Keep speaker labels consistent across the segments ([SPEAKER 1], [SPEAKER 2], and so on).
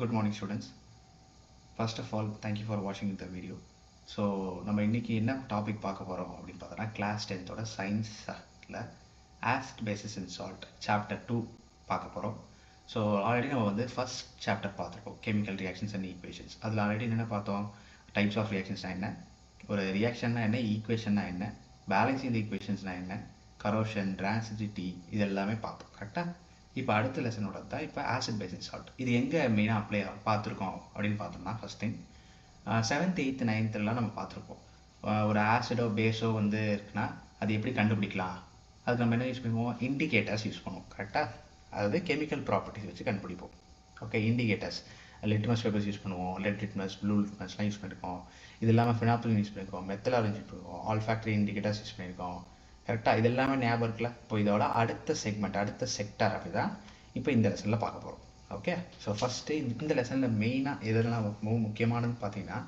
[SPEAKER 1] Good morning students. First of all, thank you for watching the video. So நம்ம இன்னைக்கு என்ன topic பார்க்க போறோம் அப்படின்னு பார்த்தோம்னா கிளாஸ் 10th சயின்ஸ்ல ஆசிட் பேசிஸ் இன் சால்ட் சாப்டர் 2 பார்க்க போறோம். ஸோ ஆல்ரெடி நம்ம வந்து ஃபர்ஸ்ட் சாப்டர் பார்த்துருக்கோம், கெமிக்கல் ரியாக்ஷன்ஸ் அண்ட் ஈக்குவேஷன்ஸ். அதில் ஆல்ரெடி என்ன பார்த்தோம், டைப்ஸ் ஆஃப் ரியாக்ஷன்ஸ்னா என்ன, ஒரு ரியாக்ஷன்னா என்ன, ஈக்குவேஷன்னா என்ன, பேலன்சிங் ஈக்குவேஷன்ஸ்னா என்ன, கரோஷன், டிரான்சிட்டிவிட்டி, இது எல்லாமே பார்த்தோம். கரெக்டாக? இப்போ அடுத்த லெசனோட தான் இப்போ ஆசிட் பேசிஸ் சால்ட். இது எங்கே மெயினாக அப்ளை பார்த்துருக்கோம் அப்படின்னு பார்த்தோம்னா, ஃபர்ஸ்ட் திங் 7th 8th 9thலாம் நம்ம பார்த்துருப்போம். ஒரு ஆசிடோ பேஸோ வந்து இருக்குன்னா அது எப்படி கண்டுபிடிக்கலாம், அதுக்கு நம்ம என்ன யூஸ் பண்ணுவோம், இண்டிகேட்டர்ஸ் யூஸ் பண்ணுவோம். கரெக்டாக? அதாவது கெமிக்கல் ப்ராப்பர்ட்டிஸ் வச்சு கண்டுபிடிப்போம். Okay, indicators litmus papers use பண்ணுவோம், ரெட் லிட்மஸ், ப்ளூ லிட்மஸ்லாம் யூஸ் பண்ணியிருக்கோம். இது இல்லாமல் ஃபினாப்தலின் யூஸ் பண்ணியிருக்கோம், மெத்தலாலஜி யூஸ் பண்ணியிருக்கோம், ஆல்ஃபாக்டரி இண்டிகேட்டர்ஸ் யூஸ் பண்ணியிருக்கோம். கரெக்டாக? இது எல்லாமே ஞாபகம் இருக்குல்ல. இப்போ இதோட அடுத்த செக்மெண்ட், அடுத்த செக்டார் அப்படி தான் இப்போ இந்த லெசனில் பார்க்க போகிறோம். ஓகே, ஸோ ஃபஸ்ட்டு இந்த லெசனில் மெயினாக எதெல்லாம் ரொம்ப முக்கியமானதுன்னு பார்த்தீங்கன்னா,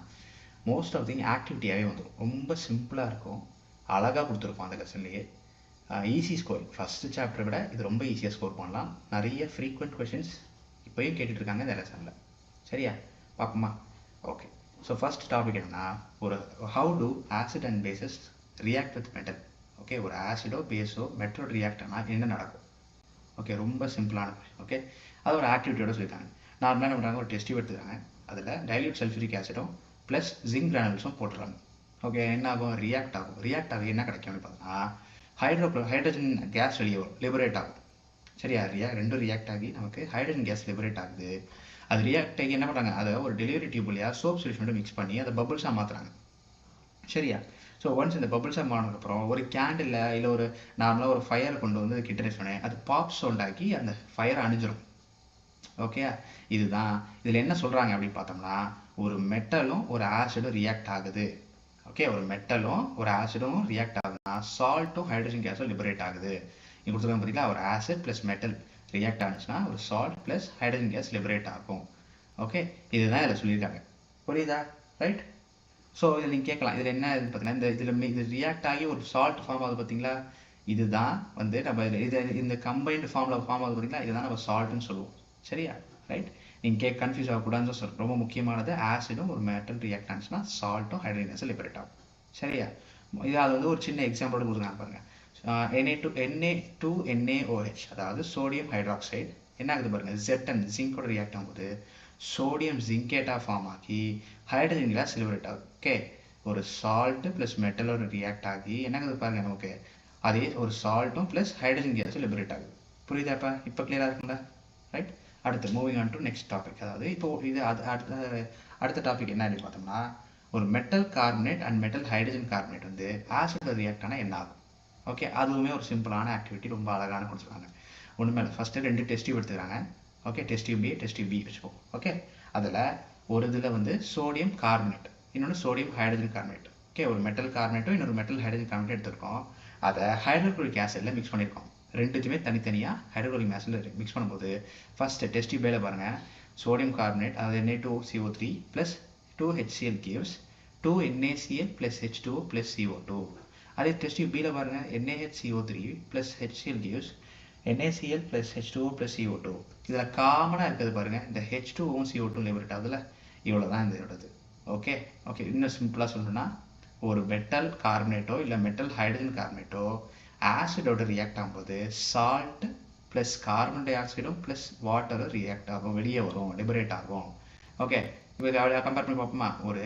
[SPEAKER 1] மோஸ்ட் ஆஃப் திங் ஆக்டிவிட்டியாகவே வந்துடும். ரொம்ப சிம்பிளாக இருக்கும், அழகாக கொடுத்துருப்போம் அந்த லெசன்லேயே. ஈஸி ஸ்கோரிங், ஃபஸ்ட்டு சாப்டரை விட இது ரொம்ப ஈஸியாக ஸ்கோர் பண்ணலாம். நிறைய ஃப்ரீக்வெண்ட் கொஷின்ஸ் இப்போயும் கேட்டுட்ருக்காங்க இந்த லெசனில். சரியா? பார்ப்போமா? ஓகே, ஸோ ஃபஸ்ட் டாபிக் என்னன்னா, ஒரு how to acid and bases react with metal. Okay, ஒரு ஆசிடோ பேஸோ மெட்டலோட ரியாக்ட் ஆனால் என்ன நடக்கும்? ஓகே, ரொம்ப சிம்பிளான. ஓகே, அது ஒரு ஆக்டிவிட்டியோட சொல்லியிருக்காங்க. நார்மலாக என்ன பண்ணுறாங்க, ஒரு டெஸ்ட் டியூப் எடுத்துக்கிறாங்க, அதில் டைல்யூட் சல்ஃபியூரிக் ஆசிடும் ப்ளஸ் ஜிங்க் கிரானுல்ஸும் போட்டுறாங்க. ஓகே, என்ன ஆகும், ரியாக்ட் ஆகும். ரியாக்ட் ஆகி என்ன கிடைக்கும் அப்படின்னு பார்த்தோம்னா, ஹைட்ரஜன் கேஸ் வெளியே வரும், லிபரேட் ஆகும். சரியா? ரெண்டும் ரியாக்ட் ஆகி நமக்கு ஹைட்ரஜன் கேஸ் லிபரேட் ஆகுது. அது ரியாக்ட் ஆகி என்ன பண்ணுறாங்க, அதை ஒரு டெலிவரி டியூப் வழியாக சோப் சொல்யூஷனோட மிக்ஸ் பண்ணி அதை பபுள்ஸாக மாற்றுறாங்க. சரியா? ஸோ ஒன்ஸ் இந்த பபுள்ஸாக மாறினதுக்கப்புறம் ஒரு கேண்டில் இல்லை ஒரு நார்மலாக ஒரு ஃபயரை கொண்டு வந்து அது கிட்ட சொன்னேன், அது பாப் சவுண்ட் ஆக்கி அந்த ஃபயரை அணிஞ்சிடும். ஓகே, இதுதான் இதில் என்ன சொல்கிறாங்க அப்படின்னு பார்த்தோம்னா, ஒரு மெட்டலும் ஒரு ஆசிடும் ரியாக்ட் ஆகுது. ஓகே, ஒரு மெட்டலும் ஒரு ஆசிடும் ரியாக்ட் ஆகுதுன்னா சால்ட்டும் ஹைட்ரஜன் கேஸும் லிபரேட் ஆகுது. நீங்கள் கொடுத்துருக்காங்க பார்த்தீங்களா, ஒரு ஆசிட் ப்ளஸ் மெட்டல் ரியாக்ட் ஆனிச்சுன்னா ஒரு salt plus hydrogen case liberate ஆகும். ஓகே, இதுதான் இதில் சொல்லியிருக்காங்க. புரியுதா? ரைட்? ஸோ இதில் நீங்கள் கேட்கலாம், இதில் என்ன இது பார்த்தீங்கன்னா, இது ரியாக்ட் ஆகி ஒரு சால்ட் ஃபார்ம் ஆகுது பார்த்தீங்களா, இதுதான் வந்து நம்ம இந்த கம்பைன்டு ஃபார்மில் ஃபார்ம் ஆகுது பார்த்தீங்களா, இதுதான் நம்ம சால்ட்னு சொல்லுவோம். சரியா? ரைட்? நீங்கள் கன்ஃபியூஸ் ஆகக்கூடாதுன்னு சொல்கிறேன். ரொம்ப முக்கியமானது, ஆசிடும் ஒரு மெட்டல் ரியாக்ட் ஆனிச்சுன்னா சால்ட்டும் ஹைட்ரஜன் கேஸும் லிபரேட் ஆகும். சரியா? இது அது வந்து ஒரு சின்ன எக்ஸாம்பிளோட கொடுக்குறாங்க பாருங்கள். Na2NaOH, அதாவது சோடியம் ஹைட்ராக்சைடு என்ன ஆகுது பாருங்கள், ZN ஜிங்கோட ரியாக்ட் ஆகும்போது சோடியம் ஜிங்கேட்டா ஃபார்ம் ஆகி ஹைட்ரஜன் கேஸ் லிபரேட் ஆகும். ஓகே, ஒரு சால்ட் ப்ளஸ் மெட்டலோட ரியாக்ட் ஆகி என்ன ஆகுது பாருங்க நமக்கு, அதே ஒரு சால்ட்டும் ப்ளஸ் ஹைட்ரஜன் கேஸும் லிபரேட் ஆகுது. புரியுதாப்பா? இப்போ கிளியராக இருக்குங்களா? ரைட்? அடுத்து moving on to next topic. அதாவது இப்போ இது அடுத்த டாபிக் என்ன அப்படின்னு பார்த்தோம்னா, ஒரு metal carbonate and metal hydrogen carbonate வந்து ஆசிட் ரியாக்ட் ஆனால் என்ன ஆகும்? ஓகே, அதுவுமே ஒரு சிம்பிளான ஆக்டிவிட்டி, ரொம்ப அழகான கொடுத்துருக்காங்க. ஒன்றுமே இல்லை, ஃபஸ்ட்டு 2 டெஸ்ட் டியூப் எடுத்துக்கிறாங்க. ஓகே, டெஸ்ட் டியூப் பி வச்சுப்போம். ஓகே, அதில் ஒரு இதில் வந்து சோடியம் கார்பனேட், இன்னொன்று சோடியம் ஹைட்ரஜன் கார்பனேட். ஓகே, ஒரு மெட்டல் கார்பனேட்டும் இன்னொரு மெட்டல் ஹைட்ரஜன் கார்பனேட் எடுத்துருக்கோம். அதை ஹைட்ரோக்ளோரிக் ஆசிடில் மிக்ஸ் பண்ணியிருக்கோம். ரெண்டுத்துமே தனித்தனியாக ஹைட்ரோக்ளோரிக் ஆசிடில் மிக்ஸ் பண்ணும்போது ஃபஸ்ட்டு டெஸ்ட் டியூப் பாருங்கள், சோடியம் கார்பனேட் அதாவது Na2CO3 plus 2HCl gives 2NaCl plus H2O plus CO2. அதே டெஸ்ட் டியூப் பியில் பாருங்கள், NaHCO3 plus HCl gives NaCl plus H2O plus CO2. இதில் காமனாக இருக்கிறது பாருங்கள், இந்த H2O CO2 லிபரேட் ஆகுதுல்ல, இவ்வளோ தான் இந்த இதோடது. ஓகே, இன்னும் சிம்பிளாக சொல்லணும்னா, ஒரு மெட்டல் கார்பனேட்டோ இல்லை மெட்டல் ஹைட்ரஜன் கார்பனேட்டோ ஆசிடோட ரியாக்ட் ஆகும்போது சால்ட் ப்ளஸ் கார்பன் டை ஆக்சைடும் ப்ளஸ் வாட்டரும் ரியாக்ட் ஆகும், வெளியே வரும், லிபரேட் ஆகும். ஓகே, இப்போ கம்பேர் பண்ணி பார்ப்போமா, ஒரு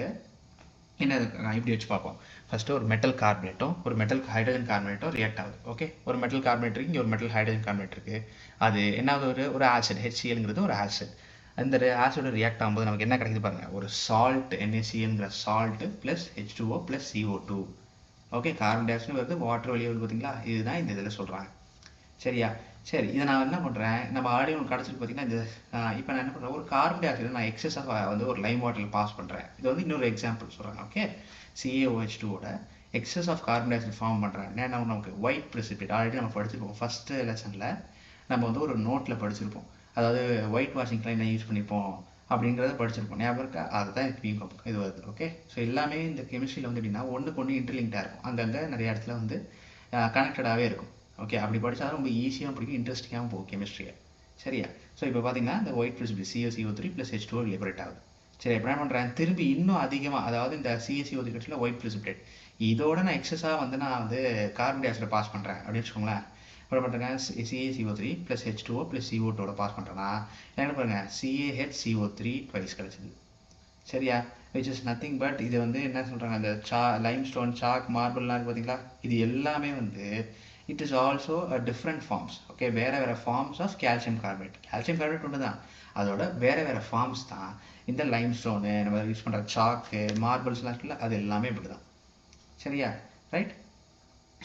[SPEAKER 1] என்ன இப்படி வச்சு பார்ப்போம். ஃபஸ்ட்டு ஒரு மெட்டல் கார்பனேட்டும் ஒரு மெட்டல் ஹைட்ரஜன் கார்பனேட்டும் ரியாக்ட் ஆகுது. ஓகே, ஒரு மெட்டல் கார்பனேட் இருக்குது, இங்கே ஒரு மெட்டல் ஹைட்ரஜன் கார்பனேட் இருக்குது. அது என்ன ஆகுது, ஒரு ஆசிட், HClங்கிறது ஒரு ஆசிட். அந்த ஆசிடோட ரியாக்ட் ஆகும்போது நமக்கு என்ன கிடைக்குது பாருங்கள், ஒரு சால்ட், NaClங்கிற salt plus H2O plus CO2. Okay, carbon dioxide வருது, வாட்டர் வெளியே வருது பார்த்தீங்களா, இதுதான் இந்த இதில் சொல்கிறாங்க. சரியா? சரி, இதை நான் என்ன பண்ணுறேன், நம்ம ஆடியோ ஒன்று கிடச்சிட்டு பார்த்தீங்கன்னா, இந்த இப்போ நான் என்ன பண்ணுறேன், ஒரு கார்பன் டை ஆக்சைடு நான் எக்ஸஸாக வந்து ஒரு லைம் வாட்டரில் பாஸ் பண்ணுறேன். இது வந்து இன்னொரு எக்ஸாம்பிள் சொல்கிறாங்க. ஓகே, CaOH2ஓட excess of carbon dioxide form பண்ணுறேன். ஏன்னா நமக்கு ஒயிட் ப்ரெசிபிட் ஆல்ரெடி நம்ம படிச்சிருப்போம். ஃபஸ்ட்டு லெசனில் நம்ம வந்து ஒரு நோட்டில் படிச்சிருப்போம், அதாவது ஒயிட் வாஷிங்லாம் என்ன யூஸ் பண்ணிப்போம் அப்படிங்கிறத படிச்சிருப்போம். ஞாபகம் இருக்கா? அதுதான் இது வருது. ஓகே, ஸோ எல்லாமே இந்த கெமிஸ்ட்ரியில் வந்து எப்படின்னா ஒன்றுக்கு ஒன்று இன்டர்லிங்காக இருக்கும், அங்கங்கே நிறைய இடத்துல வந்து கனெக்டடாகவே இருக்கும். ஓகே, அப்படி படித்தா ரொம்ப ஈஸியாக பிடிக்கும், இன்ட்ரெஸ்டிங்காகவும் போகும் கெமிஸ்ட்ரியை. சரியா? ஸோ இப்போ பார்த்தீங்கன்னா இந்த white plus CaCO3 plus H2O liberate ஆகுது. சரி இப்போ என்ன பண்ணுறேன், திரும்பி இன்னும் அதிகமாக, அதாவது இந்த CaCO3 கட்சியில் ஒயிட் ப்ரெசிபிடேட் இதோட நான் எக்ஸஸாக வந்து நான் வந்து கார்பன் டை ஆக்சைடை பாஸ் பண்ணுறேன் அப்படின்னு வச்சுக்கோங்களேன். இப்போ பண்ணுறேன் CaCO3 plus H2O plus CO2 pass பண்ணுறேன்னா என்ன பண்ணுங்க, CaHCO3 ட்வைஸ் கிடச்சிது. சரியா, விச் இஸ் நத்திங் பட் இது வந்து என்ன சொல்கிறாங்க, அந்த லைம்ஸ்டோன், சாக், மார்பிள்லாம் இருக்குது பார்த்தீங்களா, இது எல்லாமே வந்து it is also different forms. Okay, வேறு வேறு forms of calcium carbonate. Calcium carbonate ஒன்று தான், அதோட வேறு வேறு ஃபார்ம்ஸ் தான் இந்த லைம்ஸ்டோனு, நம்ம யூஸ் பண்ணுற சாக்கு, மார்பிள்ஸ்லாம் இருக்குல்ல, அது எல்லாமே இப்படி தான். சரியா, ரைட்.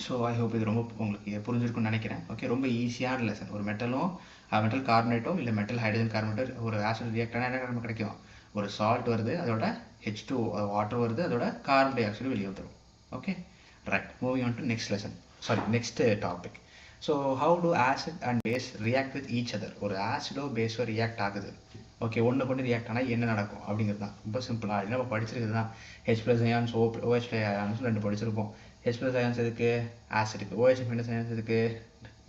[SPEAKER 1] ஸோ ஐ ஹோப் இது ரொம்ப உங்களுக்கு புரிஞ்சிருக்குன்னு நினைக்கிறேன். ஓகே, ரொம்ப ஈஸியான லெசன். ஒரு மெட்டலும் மெட்டல் கார்பனேட்டோ இல்லை மெட்டல் ஹைட்ரஜன் கார்பனேட்டோ ஒரு ஆசிட் ரியாக்டான என்ன நமக்கு கிடைக்கும், ஒரு சால்ட் வருது, அதோட H2 வாட்டர் வருது, அதோட கார்பன் டை ஆக்சைடு வெளியே வந்துடும். Okay, right. Moving on to next lesson, sorry next topic. So how to acid and base react with each other. ஒரு ஆசிடோ பேஸோ ரியாக்ட் ஆகுது, ஓகே, ஒன்று கொண்டு ரியாக்ட் ஆனால் என்ன நடக்கும் அப்படிங்கிறது தான். ரொம்ப சிம்பிளாக இல்லை, நம்ம படிச்சிருக்கிறது தான். H+ அயான்ஸ், OH அயான்ஸ் 2 படிச்சிருப்போம். H+ அயான்ஸ் எதுக்கு, ஆசிடுக்கு. OH- அயான்ஸ் எதுக்கு,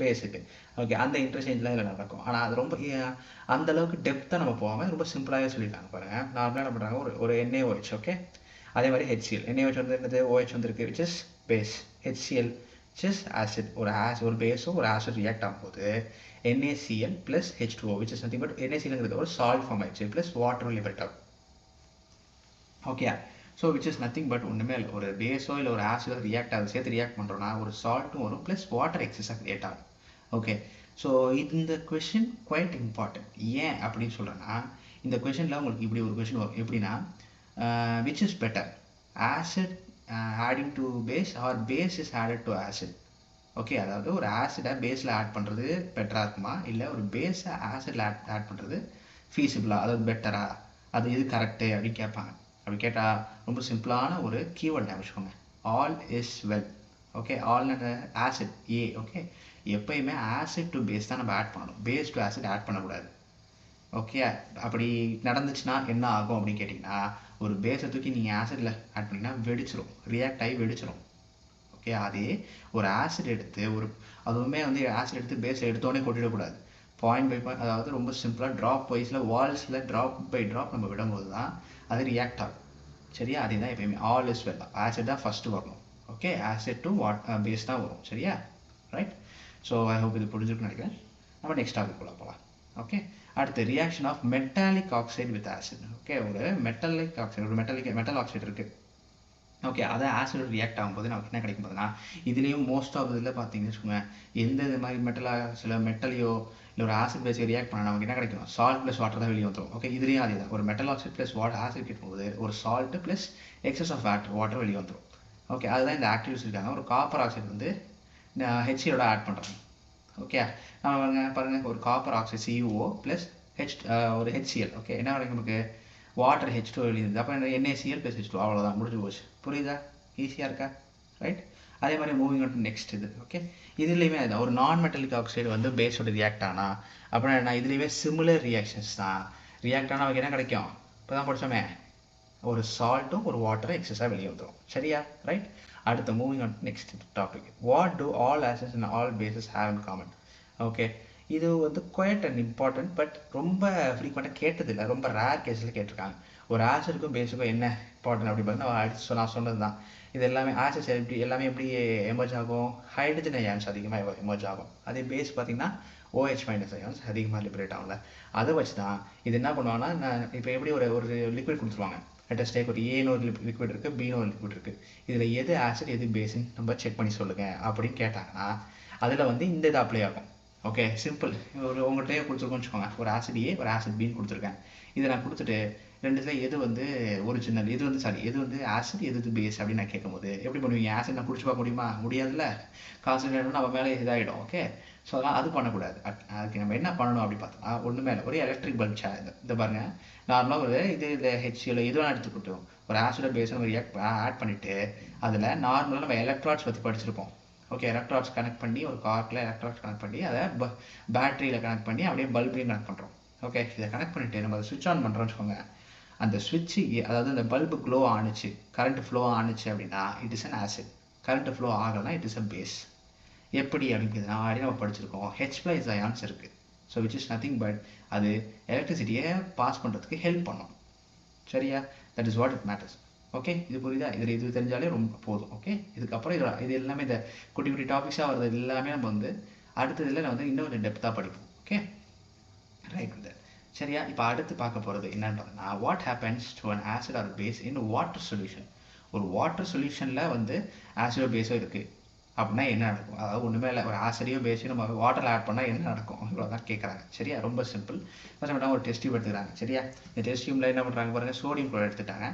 [SPEAKER 1] பேஸுக்கு. ஓகே, அந்த இன்டர்சேஞ்சில் இதில் நடக்கும். ஆனால் அது ரொம்ப அந்த அளவுக்கு டெப்த்தாக நம்ம போகாமல் ரொம்ப சிம்பிளாகவே சொல்லிட்டாங்க பாருங்கள். நார்மலாக என்ன பண்ணுறாங்க, ஒரு NaOH. ஓகே, அதே மாதிரி HCl. NaOH வந்து என்னது, OH வந்துருக்கு, which is base. HCl which is acid. ஒரு பேஸோ ஒரு ஆசிட் ரியாக்ட் ஆகும்போது NaCl plus H2O which is nothing but NaCl ஒரு சால்ட் ஃபார்ம் ஆயிடுச்சு ப்ளஸ் வாட்டரும் லிபரேட் ஆகும். Okay, so which is nothing but ஒன்றுமே இல்லை, ஒரு பேஸோ இல்லை ஒரு ஆசிடோ ரியாக்ட் ஆகுது, சேர்த்து ரியாக்ட் பண்ணுறோன்னா ஒரு சால்ட்டும் வரும் ப்ளஸ் வாட்டர் எக்ஸஸாக கிரியேட் ஆகும். ஓகே, ஸோ இந்த கொஷின் குவைட் இம்பார்ட்டன்ட். ஏன் அப்படின்னு சொல்கிறேன்னா, இந்த கொஷனில் உங்களுக்கு இப்படி ஒரு கொஷின் வரும், எப்படின்னா which is better, acid adding to base or base is added to acid. Okay, அதாவது ஒரு ஆசிடை பேஸில் ஆட் பண்ணுறது பெட்டராக இருக்குமா, இல்லை ஒரு பேஸை ஆசிடில் ஆட் பண்ணுறது ஃபீஸிபிளா, அதாவது பெட்டரா, அது எது கரெக்டு அப்படின்னு கேட்பாங்க. அப்படி கேட்டால் ரொம்ப சிம்பிளான ஒரு கீவேர்ட் ஞாபகம், all is well. Okay, all acid A. Okay, எப்பயுமே ஆசிட் டு பேஸ் தான் நம்ம ஆட் பண்ணணும், பேஸ் டு ஆசிட் ஆட் பண்ணக்கூடாது. ஓகே, அப்படி நடந்துச்சுன்னா என்ன ஆகும் அப்படின்னு கேட்டிங்கன்னா, ஒரு பேஸை தூக்கி நீங்கள் ஆசிடில் ஆட் பண்ணிங்கன்னா வெடிச்சிரும், ரியாக்ட் ஆகி வெடிச்சிரும். ஓகே, அதே ஒரு ஆசிட் எடுத்து அதுவுமே வந்து ஆசிட் எடுத்து பேஸை எடுத்தோடனே கொட்டிடக்கூடாது, பாயிண்ட் பை பாயிண்ட், அதாவது ரொம்ப சிம்பிளாக ட்ராப் வைஸில் வால்ஸில் ட்ராப் பை ட்ராப் நம்ம விடும்போது தான் அது ரியாக்ட் ஆகும். சரியா, அதே தான் எப்பயுமே ஆல் இஸ் வெல், ஆசிட் தான் ஃபஸ்ட்டு வரணும். ஓகே, ஆசிட் டு பேஸ் தான் வரும். சரியா, ரைட். ஸோ ஐ ஹோப் இது புரிஞ்சுருக்குன்னு நினைக்கிறேன். நம்ம நெக்ஸ்ட் டாபிக் போகலாம். ஓகே, அடுத்து reaction of metallic oxide with acid. Okay, ஒரு மெட்டலிக் ஆக்சைடு, ஒரு மெட்டல் ஆக்சைடு இருக்குது. ஓகே, அதை ஆசிட் ரியாக்ட் ஆகும்போது நமக்கு என்ன கிடைக்கும் போதுன்னா, இதுலேயும் மோஸ்ட் ஆஃப் இதில் பார்த்தீங்கன்னு வச்சுக்கோங்க, எந்த இது மாதிரி சில மெட்டலையோ இல்லை ஒரு ஆசிட் பேஸையோ ரியாக்ட் பண்ணால் நமக்கு என்ன கிடைக்கும், சால்ட் ப்ளஸ் வாட்டர் தான் வெளியே வந்துடும். ஓகே, இதுலேயும் அதே தான், ஒரு மெட்டல் ஆக்சைடு ப்ளஸ் ஆசிட் கேட்கும்போது ஒரு salt plus excess of water வெளியே வந்துடும். ஓகே, அதுதான் இந்த ஆக்டிவ்ஸ் இருக்காங்க. ஒரு காப்பர் ஆக்சைடு வந்து HCl ஆட் பண்ணுறாங்க. ஓகே, நம்ம பாருங்கள், ஒரு காப்பர் ஆக்சைடு CuO ப்ளஸ் ஒரு HCl. ஓகே, என்ன கிடைக்கும் நமக்கு, வாட்டர் H2 வெளியிருந்தது, அப்போ NaCl ப்ளஸ் H2, அவ்வளோதான், முடிஞ்சு போச்சு. புரியுதா, ஈஸியாக இருக்கா, ரைட். அதே மாதிரி மூவிங் ஆன் டு நெக்ஸ்ட் இது. ஓகே, இதுலேயுமே அதுதான், ஒரு நான் மெட்டலிக் ஆக்சைடு வந்து பேஸோட ரியாக்ட் ஆனால் அப்படின்னா என்ன, இதுலேயுமே சிமிலர் ரியாக்ஷன்ஸ் தான். ரியாக்ட் ஆனால் நமக்கு என்ன கிடைக்கும், இப்போ தான் படித்தோமே, ஒரு சால்ட்டும் ஒரு வாட்டரும் எக்ஸஸாக வெளியே வந்துடும். சரியா, ரைட். அடுத்து moving on next topic, what do all acids and all bases have in common. Okay, இது வந்து குவைட் அண்ட் இம்பார்ட்டன்ட், பட் ரொம்ப ஃப்ரீக்வெண்ட்டாக கேட்டதில்லை, ரொம்ப ரேர் கேஸில் கேட்டிருக்காங்க. ஒரு ஆசிடுக்கும் பேஸுக்கும் என்ன இம்பார்ட்டன்ட் அப்படி பார்த்தீங்கன்னா, நான் சொன்னது தான். இது எல்லாமே ஆசிட்ஸ் எல்லாமே எப்படி எமர்ஜ் ஆகும், ஹைட்ரஜன் அயான்ஸ் அதிகமாக எமர்ஜ் ஆகும். அதே பேஸ் பார்த்தீங்கன்னா OH- அயான்ஸ் அதிகமாக லிபரேட் ஆகல. அதை வச்சு தான் இது என்ன பண்ணுவாங்கன்னா, இப்போ எப்படி ஒரு லிக்விட் கொடுத்துருவாங்க, டெஸ்ட் ஒரு ஏன்னு ஒரு லிக்விட் இருக்குது, பின்னு ஒரு லிக்விட் இருக்குது, இதில் எது ஆசிட் எது பேஸுன்னு நம்ம செக் பண்ணி சொல்லுங்கள் அப்படின்னு கேட்டாங்கன்னா அதில் வந்து இந்த இது அப்ளை ஆகும். Okay, simple. உங்கள்கிட்டயே கொடுத்துருக்கோன்னு வச்சுக்கோங்க, ஒரு ஆசிட் ஏ ஒரு ஆசிட் பின்னு கொடுத்துருக்கேன். இதை நான் கொடுத்துட்டு ரெண்டுத்தில் எது வந்து ஒரிஜினல், எது வந்து ஆசிட் எது பேஸ் அப்படின்னு நான் கேட்கும்போது எப்படி பண்ணுவீங்க, ஆசிட் நான் குடிச்சு பார்க்க முடியுமா, முடியாதுல்ல, கான்சன்ட்ரேட் நம்ம மேலே இதாகிடும். ஓகே, ஸோ அதெல்லாம் அது பண்ணக்கூடாது. அதுக்கு நம்ம என்ன பண்ணணும் அப்படி பார்த்தோம்னா, ஒன்று மேலே ஒரு எலக்ட்ரிக் பல்ப் இந்த பாருங்கள், நார்மலாக ஒரு இதில் HCl எதுவும் எடுத்துக்கிட்டோம், ஒரு ஆசிட பேஸை நம்ம ஆட் பண்ணிவிட்டு அதில் நார்மலாக நம்ம எலக்ட்ராட்ஸ் பற்றி படிச்சிருப்போம். ஓகே, எலக்ட்ராட்ஸ் கனெக்ட் பண்ணி ஒரு கார்க்கில் எலக்ட்ராட்ஸ் கனெக்ட் பண்ணி அதை பேட்டரியில் கனெக்ட் பண்ணி அப்படியே பல்பையும் கனெக்ட் பண்ணுறோம். ஓகே, இதை கனெக்ட் பண்ணிவிட்டு நம்ம அதை ஸ்விட்ச் ஆன் பண்ணுறோம்னு வச்சுக்கோங்க, அந்த ஸ்விட்சு அதாவது அந்த பல்பு க்ளோ ஆணுச்சு, கரண்ட் ஃப்ளோ ஆணுச்சு அப்படின்னா it is an acid, current flow ஆகலைன்னா இட் இஸ் அ பேஸ். எப்படி அப்படிங்கிறது நான் ஆல்ரெடி நம்ம படிச்சிருக்கோம், H+ அயான்ஸ் இருக்குது. So which is nothing but அது எலக்ட்ரிசிட்டியை பாஸ் பண்ணுறதுக்கு ஹெல்ப் பண்ணும். சரியா? That is what it matters. Okay, இது புரியுதா? இது தெரிஞ்சாலே ரொம்ப போதும். ஓகே, இதுக்கப்புறம் இது எல்லாமே இந்த குட்டி குட்டி டாபிக்ஸாக வருது எல்லாமே நம்ம வந்து அடுத்ததில் நான் வந்து இன்னும் கொஞ்சம் டெப்த்தாக படிப்போம். ஓகே, ரைட் வந்து சரியா? இப்போ அடுத்து பார்க்க போகிறது என்னன்னு பார்த்தோன்னா, what happens to an acid or base in water solution. ஒரு வாட்டர் சொல்யூஷனில் வந்து ஆசிடோ பேஸோ இருக்குது அப்படின்னா என்ன நடக்கும்? அதாவது ஒன்றுமே இல்லை, ஒரு ஆசிடையோ பேஸையும் நம்ம வாட்டரில் ஆட் பண்ணால் என்ன நடக்கும் இவ்வளோதான் கேட்குறாங்க. சரியா? ரொம்ப சிம்பிள். ஃபர்ஸ்ட் ஒரு டெஸ்ட் டியூப் எடுத்துக்கிறாங்க. சரியா? இந்த டெஸ்ட் டியூப்ல என்ன பண்ணுறாங்க பாருங்கள், சோடியம் குளோரைட் எடுத்துட்டாங்க.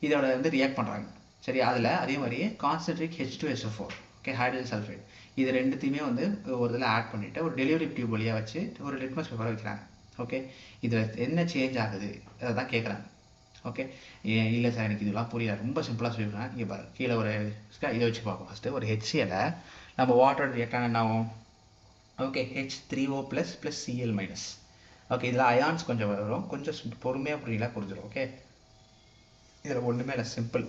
[SPEAKER 1] இதோட வந்து ரியாக்ட் பண்ணுறாங்க. சரி, அதில் அதே மாதிரியே concentrate H2SO4, okay, hydrogen sulphide, இது ரெண்டுத்தையுமே வந்து ஒரு இதில் ஆட் பண்ணிவிட்டு ஒரு டெலிவரி டியூப் வழியாக வச்சு ஒரு லிட்மஸ் பேப்பரை வைக்கிறாங்க. ஓகே, இதில் என்ன சேஞ்ச் ஆகுது அதை தான் கேட்குறாங்க. ஓகே, இல்லை சார் எனக்கு இதெல்லாம் புரியல, ரொம்ப சிம்பிளாக சொல்லிடுறேன். இங்கே பாரு, கீழே ஒரு இதை வச்சு பார்ப்போம். ஃபஸ்ட்டு ஒரு HCl நம்ம வாட்டர் ரியாக்டான என்ன ஆகும்? Okay, H3O + Cl-. ஓகே, இதில் அயான்ஸ் கொஞ்சம் வரும், கொஞ்சம் பொறுமையாக புரியல, புரிஞ்சிடும். ஓகே, இதில் ஒன்றுமே இல்லை, சிம்பிள்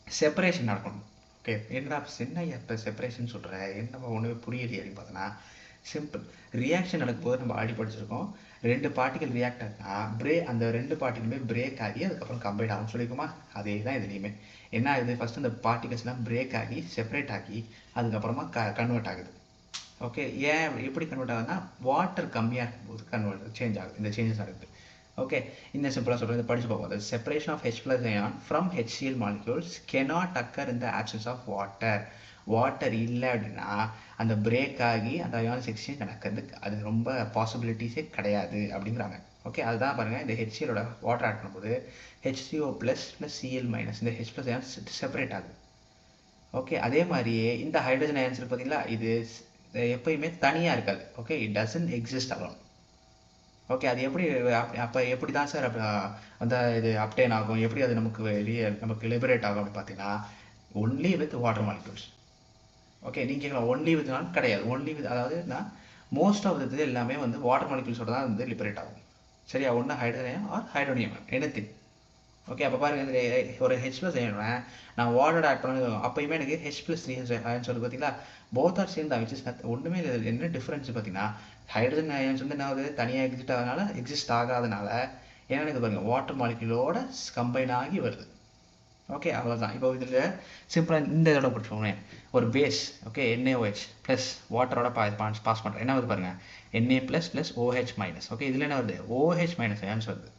[SPEAKER 1] செப்பரேஷன் நடக்கணும். ஓகே, என்ன இப்போ செப்பரேஷன் சொல்கிற, என்ன ஒன்றுமே புரியலையே அப்படின்னு பார்த்தோன்னா, சிம்பிள் ரியாக்ஷன் நடக்கும்போது நம்ம ஆல்ரெடி படிச்சிருக்கோம். 2 பார்ட்டிகல் ரியாக்ட் ஆகுனா அந்த 2 பார்ட்டிகளுமே பிரேக் ஆகி அதுக்கப்புறம் கம்பைன் ஆகும் சொல்லிக்குமா? அதே தான் இதுலேயுமே என்ன ஆகுது, ஃபஸ்ட்டு அந்த பார்ட்டிகல்ஸ்லாம் பிரேக் ஆகி செப்பரேட் ஆகி அதுக்கப்புறமா கன்வெர்ட் ஆகுது. ஓகே, ஏன் எப்படி கன்வெர்ட் ஆகுதுன்னா, வாட்டர் கம்மியாக இருக்கும்போது சேஞ்ச் ஆகுது, இந்த சேஞ்சஸ் ஆகுது. ஓகே, இந்த சிம்பிளாக சொல்கிறது படிச்சு பார்ப்போம். Separation of H+ ion from HCl molecules cannot occur in the absence of water. Water இல்லை அப்படின்னா அந்த பிரேக் ஆகி அந்த அயான்ஸ் எக்ஸ்சேஞ்ச் நடக்கிறதுக்கு அது ரொம்ப பாசிபிலிட்டிஸே கிடையாது அப்படிங்கிறாங்க. ஓகே, அதுதான் பாருங்கள், இந்த HClோட வாட்டர் ஆட் பண்ணும்போது HCO+ + Cl-, இந்த H+ அயான்ஸ் செப்பரேட் ஆகுது. ஓகே, அதே மாதிரியே இந்த ஹைட்ரஜன் அயான்ஸ் இருக்கு பார்த்தீங்களா, இது எப்பயுமே தனியாக இருக்காது. Okay, it doesn't exist alone. Okay, அது எப்படி அப்போ எப்படி தான் சார் அந்த இது அப்டேன் ஆகும், எப்படி அது நமக்கு லிபரேட் ஆகும் அப்படின்னு பார்த்தீங்கன்னா, only with water molecules. Okay, நீங்கள் கேட்கலாம் ஒன்லி வித்னாலும் கிடையாது. ஒன்லி வித் அதாவதுனா மோஸ்ட் ஆஃப் இது எல்லாமே வந்து வாட்டர் மாலிக்யூல்ஸோட தான் வந்து லிபரேட் ஆகும். சரியா? ஒன்று hydrogen or hydronium, anything. Okay, அப்போ பாருங்கள், ஒரு H+ அயன் நான் வாட்டர் ஆட் பண்ண அப்போயுமே எனக்கு H+3 அயன்ஸ் வருது பார்த்தீங்களா, போத் ஆர் சேம் தான். விச் இஸ் ஒன்றுமே இல்லை. என்ன டிஃப்ரென்ஸ் பார்த்தீங்கன்னா, ஹைட்ரஜன் அயன்ஸ் வந்து என்ன ஆகுது, தனியாக எக்ஸிஸ்ட் ஆகாதனால என்ன எனக்கு பாருங்கள், வாட்டர் மாலிக்யூலோட கம்பைன் ஆகி வருது. ஓகே, அவ்வளோதான். இப்போ இதில் சிம்பிளாக இந்த இதோட பிடிச்சோங்க, ஒரு பேஸ். ஓகே, NaOH ப்ளஸ் வாட்டரோட பாஸ் பண்ணுறேன். என்ன வருது பாருங்கள், Na+ + OH-. ஓகே, இதில் என்ன வருது, OH- அயான்ஸ் வருது.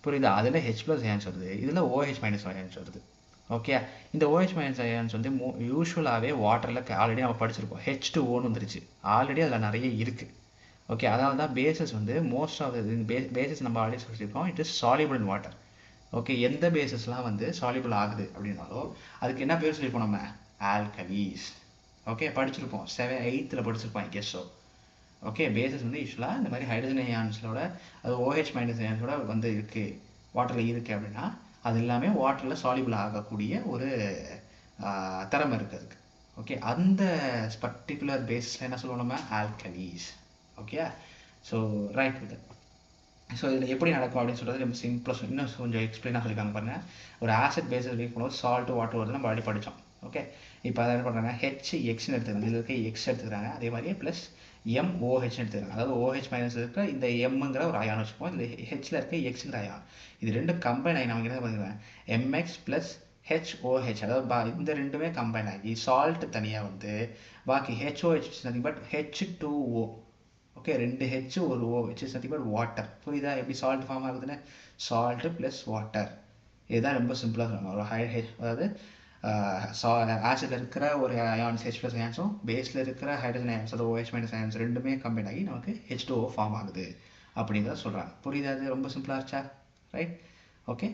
[SPEAKER 1] புரியுதா? அதில் H+ அயான்ஸ் வருது, இதில் OH- அயான்ஸ் வருது. ஓகே, இந்த OH- அயான்ஸ் வந்து யூஸ்வலாகவே வாட்டரில் ஆல்ரெடி நம்ம படிச்சிருப்போம். H2Oன்னு வந்துருச்சு ஆல்ரெடி, அதில் நிறைய இருக்குது. ஓகே, அதனால தான் பேசஸ் வந்து மோஸ்ட் ஆஃப் பேசஸ் நம்ம ஆல்ரெடி சொல்லியிருக்கோம், it is soluble in water. Okay, எந்த பேசஸ்லாம் வந்து சால்யூபிள் ஆகுது அப்படின்னாலும் அதுக்கு என்ன பேர் சொல்லியிருப்போம் நம்ம, ஆல்கலீஸ். ஓகே, படிச்சிருப்போம் 8th படிச்சிருப்போம் கெஸ்ஸோ. ஓகே, பேசஸ் வந்து யூஸ்வலாக இந்த மாதிரி ஹைட்ரஜன் அயான்ஸோட அது OH- அயான்ஸோட வந்து இருக்குது, வாட்டரில் இருக்குது அப்படின்னா அது எல்லாமே வாட்டரில் சால்யூபிள் ஆகக்கூடிய ஒரு திறமை இருக்குது அதுக்கு. ஓகே, அந்த பர்டிகுலர் பேஸில் என்ன சொல்லுவோம் நம்ம, alkalis. Okay, so right with. So இதில் எப்படி நடக்கும் அப்படின்னு சொல்கிறது நம்ம சிம்பிளாக இன்னும் கொஞ்சம் எக்ஸ்பிளைனாக சொல்லியிருக்காங்க பாருங்கள். ஒரு ஆசிட் பேஸஸ் வீக் பண்ணும்போது சால்ட்டு வாட்டர் வருது, நம்ம ஆல்ரெடி படித்தோம். ஓகே, இப்போ அதை என்ன பண்ணுறாங்க, HXன்னு எடுத்துக்கிறாங்க, இதில் இருக்க X எடுத்துக்கிறாங்க, அதே மாதிரியே ப்ளஸ் MOH எடுத்துக்கிறாங்க. அதாவது OH- இருக்க இந்த Mங்கிற ஒரு அயான் வச்சுப்போம், இதில் Hல இருக்க Xங்கிற அயான், இது ரெண்டும் கம்பைன் ஆகி நமக்கு என்ன பண்ணுவேன், MX + HOH. அதாவது இந்த ரெண்டுமே கம்பைன் ஆகி சால்ட் தனியாக வந்து பாக்கி HOH but H2O. Okay, 2 H ஒரு O, which is nothing but water. புரியுதா எப்படி சால்ட் ஃபார்ம் ஆகுதுன்னு, சால்ட்டு ப்ளஸ் வாட்டர். இதுதான் ரொம்ப சிம்பிளாக சொல்லுவாங்க. ஒரு அதாவது ஆசிடில் இருக்கிற ஒரு அயான்ஸ் H+ அயான்ஸும் பேஸில் இருக்கிற ஹைட்ரஜன் அயான்ஸ் அதாவது OH- அயான்ஸ் ரெண்டுமே கம்பைன் ஆகி நமக்கு H2O ஃபார்ம் ஆகுது அப்படிங்கிறத சொல்கிறாங்க. புரியுதா? அது ரொம்ப சிம்பிளாக இருச்சா? ரைட். Okay,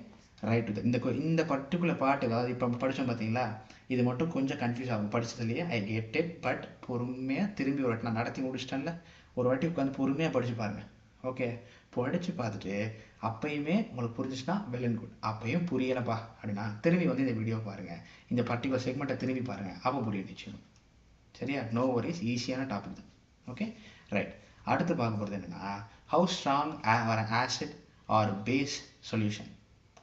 [SPEAKER 1] right. இந்த பர்டிகுலர் பார்ட் அதாவது இப்போ படித்தோம் பார்த்தீங்களா, இது மட்டும் கொஞ்சம் கன்ஃபியூஸ் ஆகும் படித்ததுலேயே. ஐ கெட் இட், பட் பொறுமையாக திரும்பி ஒரு வாட்டி நான் நடத்தி முடிச்சிட்டேன்ல, ஒரு வாட்டி உட்காந்து பொறுமையாக படித்து பாருங்கள். ஓகே, படித்து பார்த்துட்டு அப்பயுமே உங்களுக்கு புரிஞ்சிச்சுன்னா வெல் அண்ட் குட். அப்பயும் புரியலைப்பா அப்படின்னா திரும்பி வந்து இந்த வீடியோ பாருங்கள், இந்த பர்டிகுலர் செக்மெண்ட்டை திரும்பி பாருங்கள், அப்போ புரியும் நிச்சயம். சரியா? நோ வரிஸ், ஈஸியான டாபிக் தான். Okay, right. அடுத்து பார்க்க போகிறது என்னென்னா, how strong acid or base solution.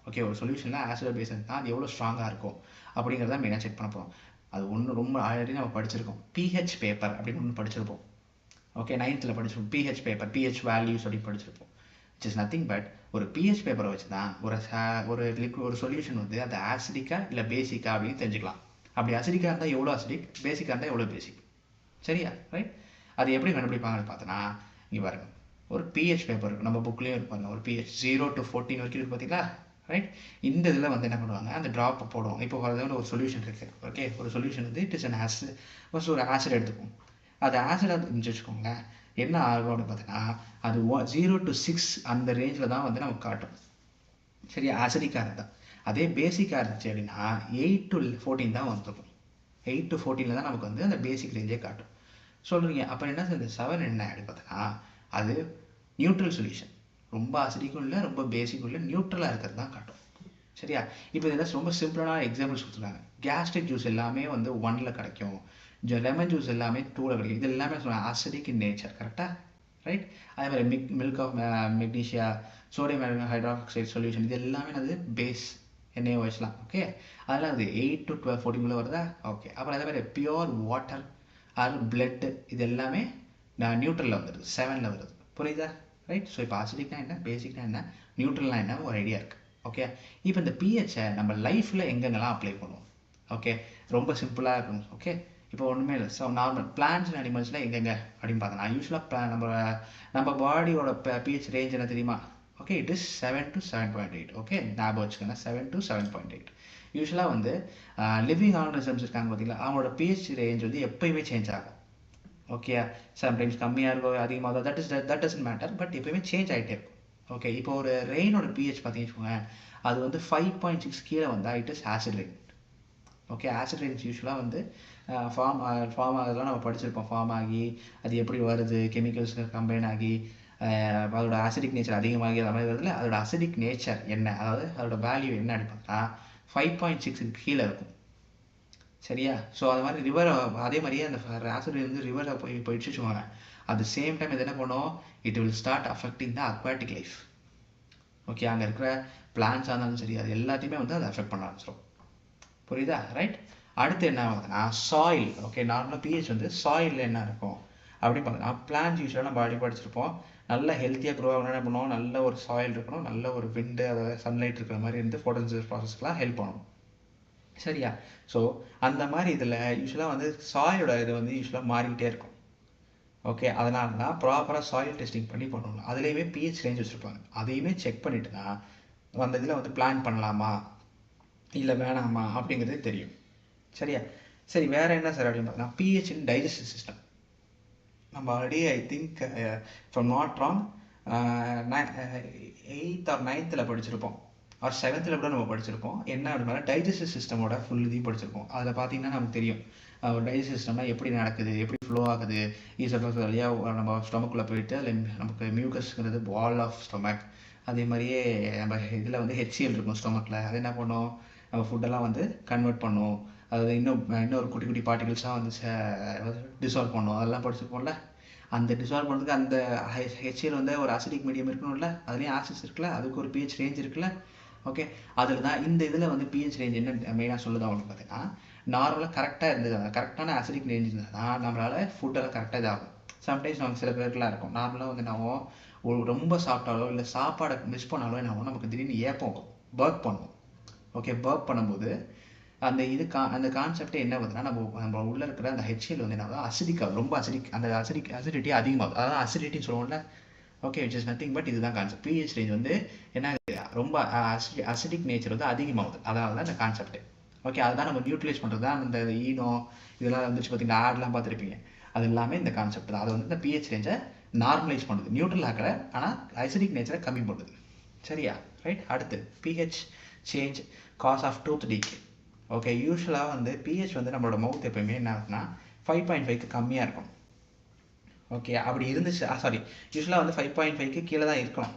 [SPEAKER 1] Okay, ஒரு சொல்யூஷனில் ஆசிட் பேஸ் இருந்தால் அது எவ்வளோ ஸ்ட்ராங்காக இருக்கும் அப்படிங்கிறத மெயினாக செக் பண்ண போகிறோம். அது ஒன்று ரொம்ப ஆல்ரெடி நம்ம படிச்சிருக்கோம், pH பேப்பர் அப்படின்னு ஒன்று படிச்சிருப்போம். ஓகே 9th படிச்சிருப்போம் பிஹெச் பேப்பர் பிஹெச் வேல்யூஸ் அப்படி படிச்சிருப்போம். இட் இஸ் நத்திங் பட் ஒரு பிஹெச் பேப்பரை வச்சு தான் ஒரு சொல்யூஷன் வந்து அது ஆசிடிக்கா இல்லை பேசிக்கா அப்படின்னு தெரிஞ்சுக்கலாம். அப்படி அசிடிக்காக இருந்தால் எவ்வளோ அசிடிக், பேசிக்காக இருந்தால் எவ்வளோ பேசிக். சரியா ரைட்? அது எப்படி கண்டுபிடிப்பாங்கன்னு பார்த்தோன்னா இங்கே பாருங்க, ஒரு பிஹெச் பேப்பர் நம்ம புக்லேயும் இருப்பாங்க, ஒரு பிஹெச் 0 to 14 வரைக்கும் இருக்குது பார்த்தீங்களா ரைட்? இந்த இதில் வந்து என்ன பண்ணுவாங்க, அந்த ட்ராப்பை போடுவோம். இப்போ ஒரு சொல்யூஷன் இருக்குது. ஓகே, ஒரு சொல்யூஷன் வந்து it is an acid. First ஒரு ஆசிட் எடுத்துப்போம். அது ஆசிடாக இருந்துச்சு வச்சுக்கோங்களேன், என்ன ஆகும் அப்படின்னு பார்த்தீங்கன்னா அது 0 to 6 அந்த ரேஞ்சில் தான் வந்து நமக்கு காட்டும். சரியா, ஆசிடிக்காக இருந்தால். அதே பேசிக்காக இருந்துச்சு அப்படின்னா 8 to 14 தான் வந்துருக்கும். 8 to 14 தான் நமக்கு வந்து அந்த பேசிக் ரேஞ்சே காட்டும். சொல்கிறீங்க அப்போ என்ன இந்த 7 என்ன அப்படின்னு பார்த்தோன்னா அது நியூட்ரல் சொல்யூஷன். ரொம்ப அசிடிக்கும் இல்லை, ரொம்ப பேசிக்கும் இல்லை, நியூட்ரலாக இருக்கிறது தான் காட்டும். சரியா, இப்போ இதில் ரொம்ப சிம்பிளான எக்ஸாம்பிள்ஸ் கொடுத்துருக்காங்க. கேஸ்ட்ரிக் ஜூஸ் எல்லாமே வந்து 1ல் கிடைக்கும், லெமன் ஜூஸ் எல்லாமே 2ல் கிடைக்கும். இது எல்லாமே சொல்லுவாங்க அசிடிக் இன் நேச்சர். கரெக்டாக ரைட்? அதே மாதிரி milk of magnesia, sodium hydroxide solution, இது எல்லாமே அது பேஸ் NaOH. ஓகே, அதெல்லாம் அது 8 to 12 14 வருதா? ஓகே, அப்புறம் அதே மாதிரி பியோர் வாட்டர் ஆர் பிளட் இது எல்லாமே நியூட்ரலில் வந்துடுது, 7ல் வருது. புரியுதா ரைட்? ஸோ இப்போ அசிடிக்னா என்ன, பேசிக்னா என்ன, நியூட்ரல்னா என்ன ஒரு ஐடியா இருக்குது. ஓகே, இப்போ இந்த பிஹெச்சை நம்ம லைஃப்பில் எங்கெங்கெல்லாம் அப்ளை பண்ணுவோம்? ஓகே, ரொம்ப சிம்பிளாக இருக்கும். ஓகே, இப்போ ஒன்றுமே இல்லை. ஸோ நார்மல் பிளான்ட்ஸ் அண்ட் அனிமல்ஸில் எங்கெங்க அப்படின்னு பார்த்தோன்னா யூஸ்வலாக நம்ம பாடியோட பிஹெச் ரேஞ்ச் என்ன தெரியுமா? Okay, it is 7 to 7.8. Okay, ஞாபகம் வச்சுக்கோங்க, 7 to 7.8. யூஸ்வலாக வந்து லிவிங் ஆர்கனிசம்ஸ் இருக்காங்க பார்த்தீங்களா, அவங்களோட பிஹெச் ரேஞ்ச் வந்து எப்பயுமே சேஞ்ச் ஆகும். ஓகே, சம்டைம்ஸ் கம்மியாக இருக்கும், அதிகமாக, தட் டசன்ட் மேட்டர், பட் எப்பயுமே சேஞ்ச் ஆகிட்டே இருக்கும். ஓகே, இப்போ ஒரு ரெயினோட பிஹெச் பார்த்தீங்கன்னு அது வந்து 5.6 கீழே வந்தால் it is acid rain. Okay, acid Reigns யூஸ்வலாக வந்து ஃபார்ம் ஆகிறதுலாம் நம்ம படிச்சிருப்போம். ஃபார்ம் ஆகி அது எப்படி வருது, கெமிக்கல்ஸ் கம்பைன் ஆகி அதோட ஆசிடிக் நேச்சர் அதிகமாகி அது மாதிரி வருதுல, அதோட அசிடிக் நேச்சர் என்ன, அதாவது அதோட வேல்யூ என்ன அப்படின்னு பார்த்தா 5.6 கீழே இருக்கும். சரியா, ஸோ அது மாதிரி ரிவர், அதே மாதிரியே அந்த ஆசிட் வந்து ரிவரில் போயிடுச்சு வச்சுக்கோங்க, அது சேம் டைம் இது என்ன பண்ணும், it will start affecting the aquatic life. Okay, அங்கே இருக்கிற பிளான்ஸாக இருந்தாலும் சரி, அது எல்லாத்தையுமே வந்து அதை அஃபெக்ட் பண்ண ஆரம்பிச்சிடும். புரியுதா ரைட்? அடுத்து என்ன ஆகுதுன்னா சாயில். ஓகே, நார்மலாக பிஹெச் வந்து சாயிலில் என்ன இருக்கும் அப்படின்னு பார்த்தோன்னா பிளான்ஸ் யூஸ்வலாக நம்ம பாடி படிச்சிருப்போம். நல்ல ஹெல்த்தியாக க்ரோ ஆகணும் என்ன பண்ணுவோம், நல்ல ஒரு சாயில் இருக்கணும், நல்ல ஒரு விண்டு, அதாவது சன்லைட் இருக்கிற மாதிரி இருந்து ஃபோட்டோசிந்தசிஸ் ப்ராசஸ்க்கெலாம் ஹெல்ப் பண்ணணும். சரியா, ஸோ அந்த மாதிரி இதில் யூஸ்வலாக வந்து சாயிலோட இது வந்து யூஸ்வலாக மாறிக்கிட்டே இருக்கும். ஓகே, அதனால தான் ப்ராப்பராக சாயில் டெஸ்டிங் பண்ணி பண்ணணும். அதுலேயுமே பிஹெச் ரேஞ்ச் வச்சுருப்பாங்க, அதையுமே செக் பண்ணிட்டு தான் அந்த இதில் வந்து பிளான் பண்ணலாமா இல்லை வேணாமா அப்படிங்கிறது தெரியும். சரியா, சரி, வேறு என்ன சார் அப்படின்னு பார்த்தோன்னா பிஹெச் இன் டைஜஸ்டிவ் சிஸ்டம். நம்ம already I think from not wrong 8th or 9th படிச்சிருப்போம், ஆர் 7th கூட நம்ம படிச்சிருப்போம். என்ன அப்படின்னா டைஜஸ்டிவ் சிஸ்டமோட ஃபுல் இதையும் படிச்சிருப்போம். அதில் பார்த்தீங்கன்னா நமக்கு தெரியும் ஒரு டைஜஸ்டிவ் சிஸ்டம்னா எப்படி நடக்குது, எப்படி ஃப்ளோ ஆகுது. ஈஸியாக வழியாக நம்ம ஸ்டொமக்குள்ளே போயிட்டு அதில் நமக்கு மியூக்கஸ்ங்கிறது வால் ஆஃப் ஸ்டொமக். அதே மாதிரியே நம்ம இதில் வந்து HCl இருக்கும் ஸ்டொமக்கில், அது என்ன பண்ணும், நம்ம ஃபுட்டெல்லாம் வந்து கன்வெர்ட் பண்ணும், அது இன்னொரு குட்டி குட்டி பார்ட்டிகல்ஸாக வந்து டிசால்வ் பண்ணும். அதெல்லாம் படிச்சிருப்போம்ல. அந்த டிசால்வ் பண்ணுறதுக்கு அந்த HCl வந்து ஒரு அசிடிக் மீடியம் இருக்கணும்ல, அதுலேயும் ஆசிட்ஸ் இருக்குல்ல, அதுக்கு ஒரு பிஹெச் ரேஞ்ச் இருக்குல்ல. ஓகே, அதில் தான் இந்த இதில் வந்து பிஹெச் ரேஞ்ச் என்ன மெயினாக சொல்லுது அப்படின்னு பார்த்தீங்கன்னா நார்மலாக கரெக்டாக இருந்தது, அந்த கரெக்டான ஆசிடிக் ரேஞ்ச் இருந்தால் தான் நம்மளால் ஃபுட்டெல்லாம் கரெக்டாக இதாகும். சம்டைம்ஸ் நமக்கு சில பேருக்குலாம் இருக்கும், நார்மலாக வந்து நம்ம ரொம்ப சாப்பிட்டாலோ இல்லை சாப்பாடை மிஸ் பண்ணாலோ என்ன ஆகும், நமக்கு திடீர்னு ஏப்பம் பர்க் பண்ணுவோம். ஓகே, பர்க் பண்ணும்போது அந்த அந்த கான்செப்டே என்ன வருதுன்னா நம்ம உள்ளே இருக்கிற அந்த HCl வந்து என்ன அசிடிக்காக ரொம்ப அந்த அசிடிட்டி அதிகமாகும், அதாவது அசிடிட்டின்னு சொல்லுவோம்ல. Okay, which is nothing but இதுதான் கான்செப்ட். பிஹெச் ரேஞ்ச் வந்து என்ன ரொம்ப அசிடிக் நேச்சர் வந்து அதிகமாகுது, அதனால தான் இந்த கான்செப்ட். ஓகே, அதுதான் நம்ம நியூட்ரலைஸ் பண்ணுறது தான். இந்த ஈனோ இதெல்லாம் வந்துச்சு பார்த்தீங்கன்னா ஆட்லாம் பார்த்துருப்பீங்க, அது எல்லாமே இந்த கான்செப்ட் தான். அது வந்து இந்த பிஹெச் ரேஞ்சை நார்மலைஸ் பண்ணுது, நியூட்ரல் ஆக்கலை, ஆனால் அசிடிக் நேச்சரை கம்மி பண்ணுது. சரியா ரைட்? அடுத்து pH change cause of tooth decay. Okay, யூஸ்வலாக வந்து பிஹெச் வந்து நம்மளோட மவுத் எப்பயுமே என்ன ஆகுதுன்னா 5.5க்கு கம்மியாக இருக்கும். ஓகே, அப்படி இருந்துச்சு யூஸ்வலாக வந்து 5.5க்கு கீழே தான் இருக்கணும்.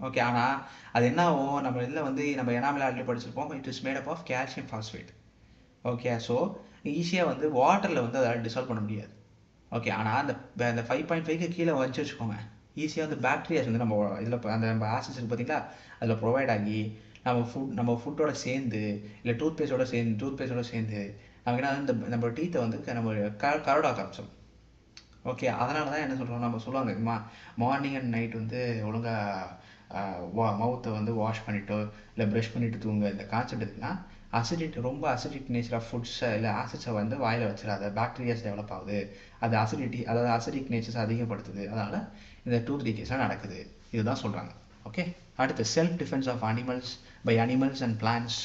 [SPEAKER 1] ஓகே, ஆனால் அது என்ன ஆகும், நம்ம இதில் வந்து நம்ம எனாமல் ஆல்ரெடி படிச்சிருப்போம், it is made up of calcium phosphate. Okay, so ஈஸியாக வந்து வாட்டரில் வந்து அதை டிசால்வ் பண்ண முடியாது. ஓகே, ஆனால் அந்த 5.5க்கு கீழே வச்சு வச்சுக்கோங்க, ஈஸியாக வந்து பாக்டீரியாஸ் வந்து நம்ம இதில் அந்த நம்ம ஆசிட்ஸ் இருக்குது பார்த்தீங்களா, அதில் ப்ரொவைட் ஆகி நம்ம ஃபுட்டோட சேர்ந்து இல்லை டூத் பேஸ்டோட சேர்ந்து நமக்கு என்ன நம்ம டீத்தை வந்து நம்ம கரோடாக ஆரம்பிச்சிடும். ஓகே, அதனால தான் என்ன சொல்கிறோம், நம்ம சொல்லுவாங்க மார்னிங் அண்ட் நைட் வந்து ஒழுங்காக மவுத்தை வந்து வாஷ் பண்ணிவிட்டோ இல்லை ப்ரஷ் பண்ணிவிட்டு தூங்க. இந்த கான்செப்ட் இருக்குன்னா ரொம்ப அசிடிக் நேச்சர் ஆஃப் ஃபுட்ஸை இல்லை ஆசிட்ஸை வந்து வாயில் வச்சிடாத, பாக்டீரியாஸ் டெவலப் ஆகுது, அது அதாவது அசிடிக் நேச்சர்ஸ் அதிகப்படுத்துது, அதனால் இந்த 2-3 கேஸ்லாம் நடக்குது, இதுதான் சொல்கிறாங்க. ஓகே, அடுத்து self defence of animals and plants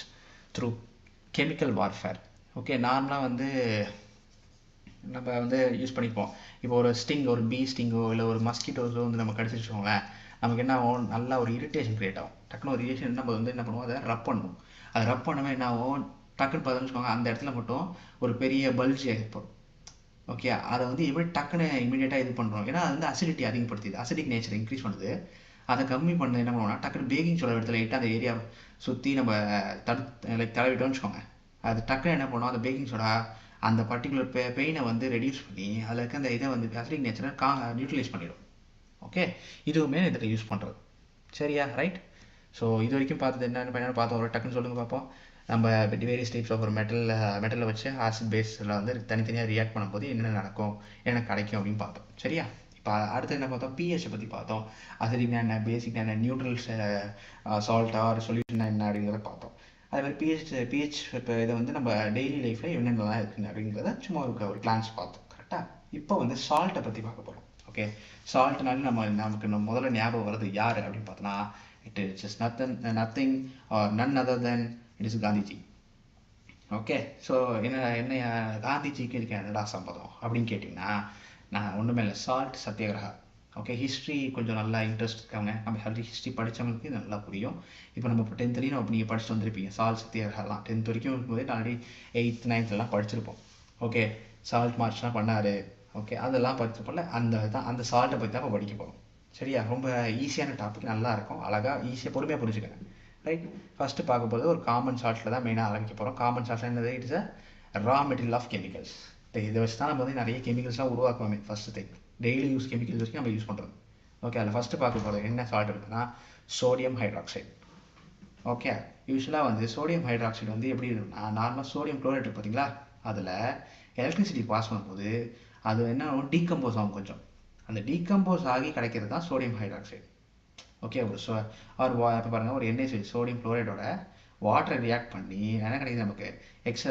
[SPEAKER 1] through chemical warfare. Okay, நார்மலாக வந்து நம்ம வந்து யூஸ் பண்ணிப்போம். இப்போ ஒரு பீ ஸ்டிங்கோ இல்லை ஒரு மஸ்கிட்டோஸோ வந்து நம்ம கடிச்சிட்டோங்களேன், நமக்கு என்ன ஆகும், நல்லா ஒரு இரிட்டேஷன் கிரியேட் ஆகும். டக்குன்னு ஒரு இரிட்டேஷன் நம்ம வந்து என்ன பண்ணுவோம், அதை ரப் பண்ணுவோம். அதை ரப் பண்ணவே என்ன ஆகும், டக்குன்னு பார்த்தோன்னு வச்சுக்கோங்க, அந்த இடத்துல மட்டும் ஒரு பெரிய பல்ஜ் ஏற்படும். ஓகே, அதை வந்து எப்படி டக்குன்னு இமீடியட்டாக இது பண்ணுறோம், ஏன்னா அது வந்து அசிடிட்டி அதிகப்படுத்துது, அசிடிக் நேச்சர் இன்க்ரீஸ் பண்ணுது. அதை கம்மி பண்ண என்ன பண்ணுவோம்னா, டக்குன்னு பேக்கிங் சோடா இடத்துல லைட்டாக அந்த ஏரியா சுற்றி நம்ம தடவிட்டோம்னு வச்சுக்கோங்க, அது டக்குன்னு என்ன பண்ணுவோம், அந்த பேக்கிங் சோடா அந்த பர்டிகுலர் பெயினை வந்து ரெடியூஸ் பண்ணி அதில் இருக்க அந்த இதை வந்து அசிடிக் நேச்சரை நியூட்ரலைஸ் பண்ணிடும். ஓகே, இதுவுமே இதில் யூஸ் பண்ணுறது. சரியா, ரைட். ஸோ இது வரைக்கும் பார்த்தது என்னென்னு பார்த்தோம், ஒரு டக்குன்னு சொல்லுங்கள் பார்ப்போம். நம்ம வேரியஸ் டைப்ஸ் ஆஃப் ஒரு மெட்டலில் வச்சு ஆசிட் பேஸில் வந்து தனித்தனியாக ரியாக்ட் பண்ணும்போது என்ன நடக்கும், என்ன கிடைக்கும் அப்படின்னு பார்த்தோம். சரியா, இப்போ அடுத்து என்ன பார்த்தோம், பிஹெச்சை பற்றி பார்த்தோம். அசிடிக்னா என்ன, பேசிக்னா என்ன, நியூட்ரல் சால்ட்டா ஒரு சொல்யூஷன் என்ன அப்படிங்கிறத பார்த்தோம். அதே மாதிரி பிஹெச் இப்போ இதை வந்து நம்ம டெய்லி லைஃப்பில் என்னென்னலாம் இருக்குங்க அப்படிங்கிறத சும்மா ஒரு கிளான்ஸ் பார்த்தோம். கரெக்டாக. இப்போ வந்து சால்ட்டை பற்றி பார்க்க போகிறோம். ஓகே, சால்ட்னாலும் நமக்கு முதல்ல ஞாபகம் வருது யார் அப்படின்னு பார்த்தோன்னா, it is nothing or none other than it is Gandhiji. Okay, so என்ன காந்திஜிக்கு இருக்க என்னடா சம்பந்தம் அப்படின்னு கேட்டிங்கன்னா, நான் ஒன்றுமே இல்லை, சால்ட் சத்தியாகிரகா. ஓகே, ஹிஸ்ட்ரி கொஞ்சம் நல்லா இன்ட்ரெஸ்ட் இருக்காங்க, நம்ம ஹிஸ்ட்ரி படித்தவங்களுக்கு இது நல்லா புரியும். இப்போ நம்ம இப்போ 10th நம்ம நீங்கள் படிச்சுட்டு வந்திருப்பீங்க சால்ட் சத்தியாகிரகாலாம். 10th வரைக்கும் இருக்கும்போது ஆல்ரெடி 8th 9th படிச்சிருப்போம். ஓகே, சால்ட் மார்ச்லாம் பண்ணார். ஓகே, அதெல்லாம் படிச்சிருப்போம்ல, அந்த சால்ட்டை பற்றி தான் இப்போ படிக்க போகிறோம். சரியா, ரொம்ப ஈஸியான டாபிக், நல்லா இருக்கும், அழகாக ஈஸியாக பொறுமையாக புரிஞ்சுக்கங்க. ரைட், ஃபஸ்ட்டு பார்க்க போகிறது ஒரு காமன் சால்ட்டில் தான் மெயினாக ஆரம்பிக்க போகிறோம். காமன் சால்ட் என்னது, it is a raw material of chemicals. இதை வச்சு தான் நம்ம வந்து நிறைய கெமிக்கல்ஸ்லாம் உருவாக்குவோமே. First thing, daily use chemicals வரைக்கும் நம்ம யூஸ் பண்ணுறது. ஓகே, அதில் ஃபஸ்ட்டு பார்க்க போகிறது என்ன சால்ட் இருக்குன்னா, சோடியம் ஹைட்ராக்சைடு. ஓகே, யூஸ்வலாக வந்து சோடியம் ஹைட்ராக்சைடு வந்து எப்படி இருக்குன்னா, நார்மலாக சோடியம் குளோரைட் இருக்குது பார்த்தீங்களா, அதில் எலக்ட்ரிசிட்டி பாஸ் பண்ணும்போது அது என்ன ஆகும், டீகம்போஸ் ஆகும் கொஞ்சம். அந்த டீகம்போஸ் ஆகி கிடைக்கிறது தான் சோடியம் ஹைட்ராக்சைடு. ஓகே, இப்போ பாருங்கள், ஒரு என்ஏசிஎல் சோடியம் குளோரைடோட வாட்டரை ரியாக்ட் பண்ணி என்ன கிடைக்குது நமக்கு,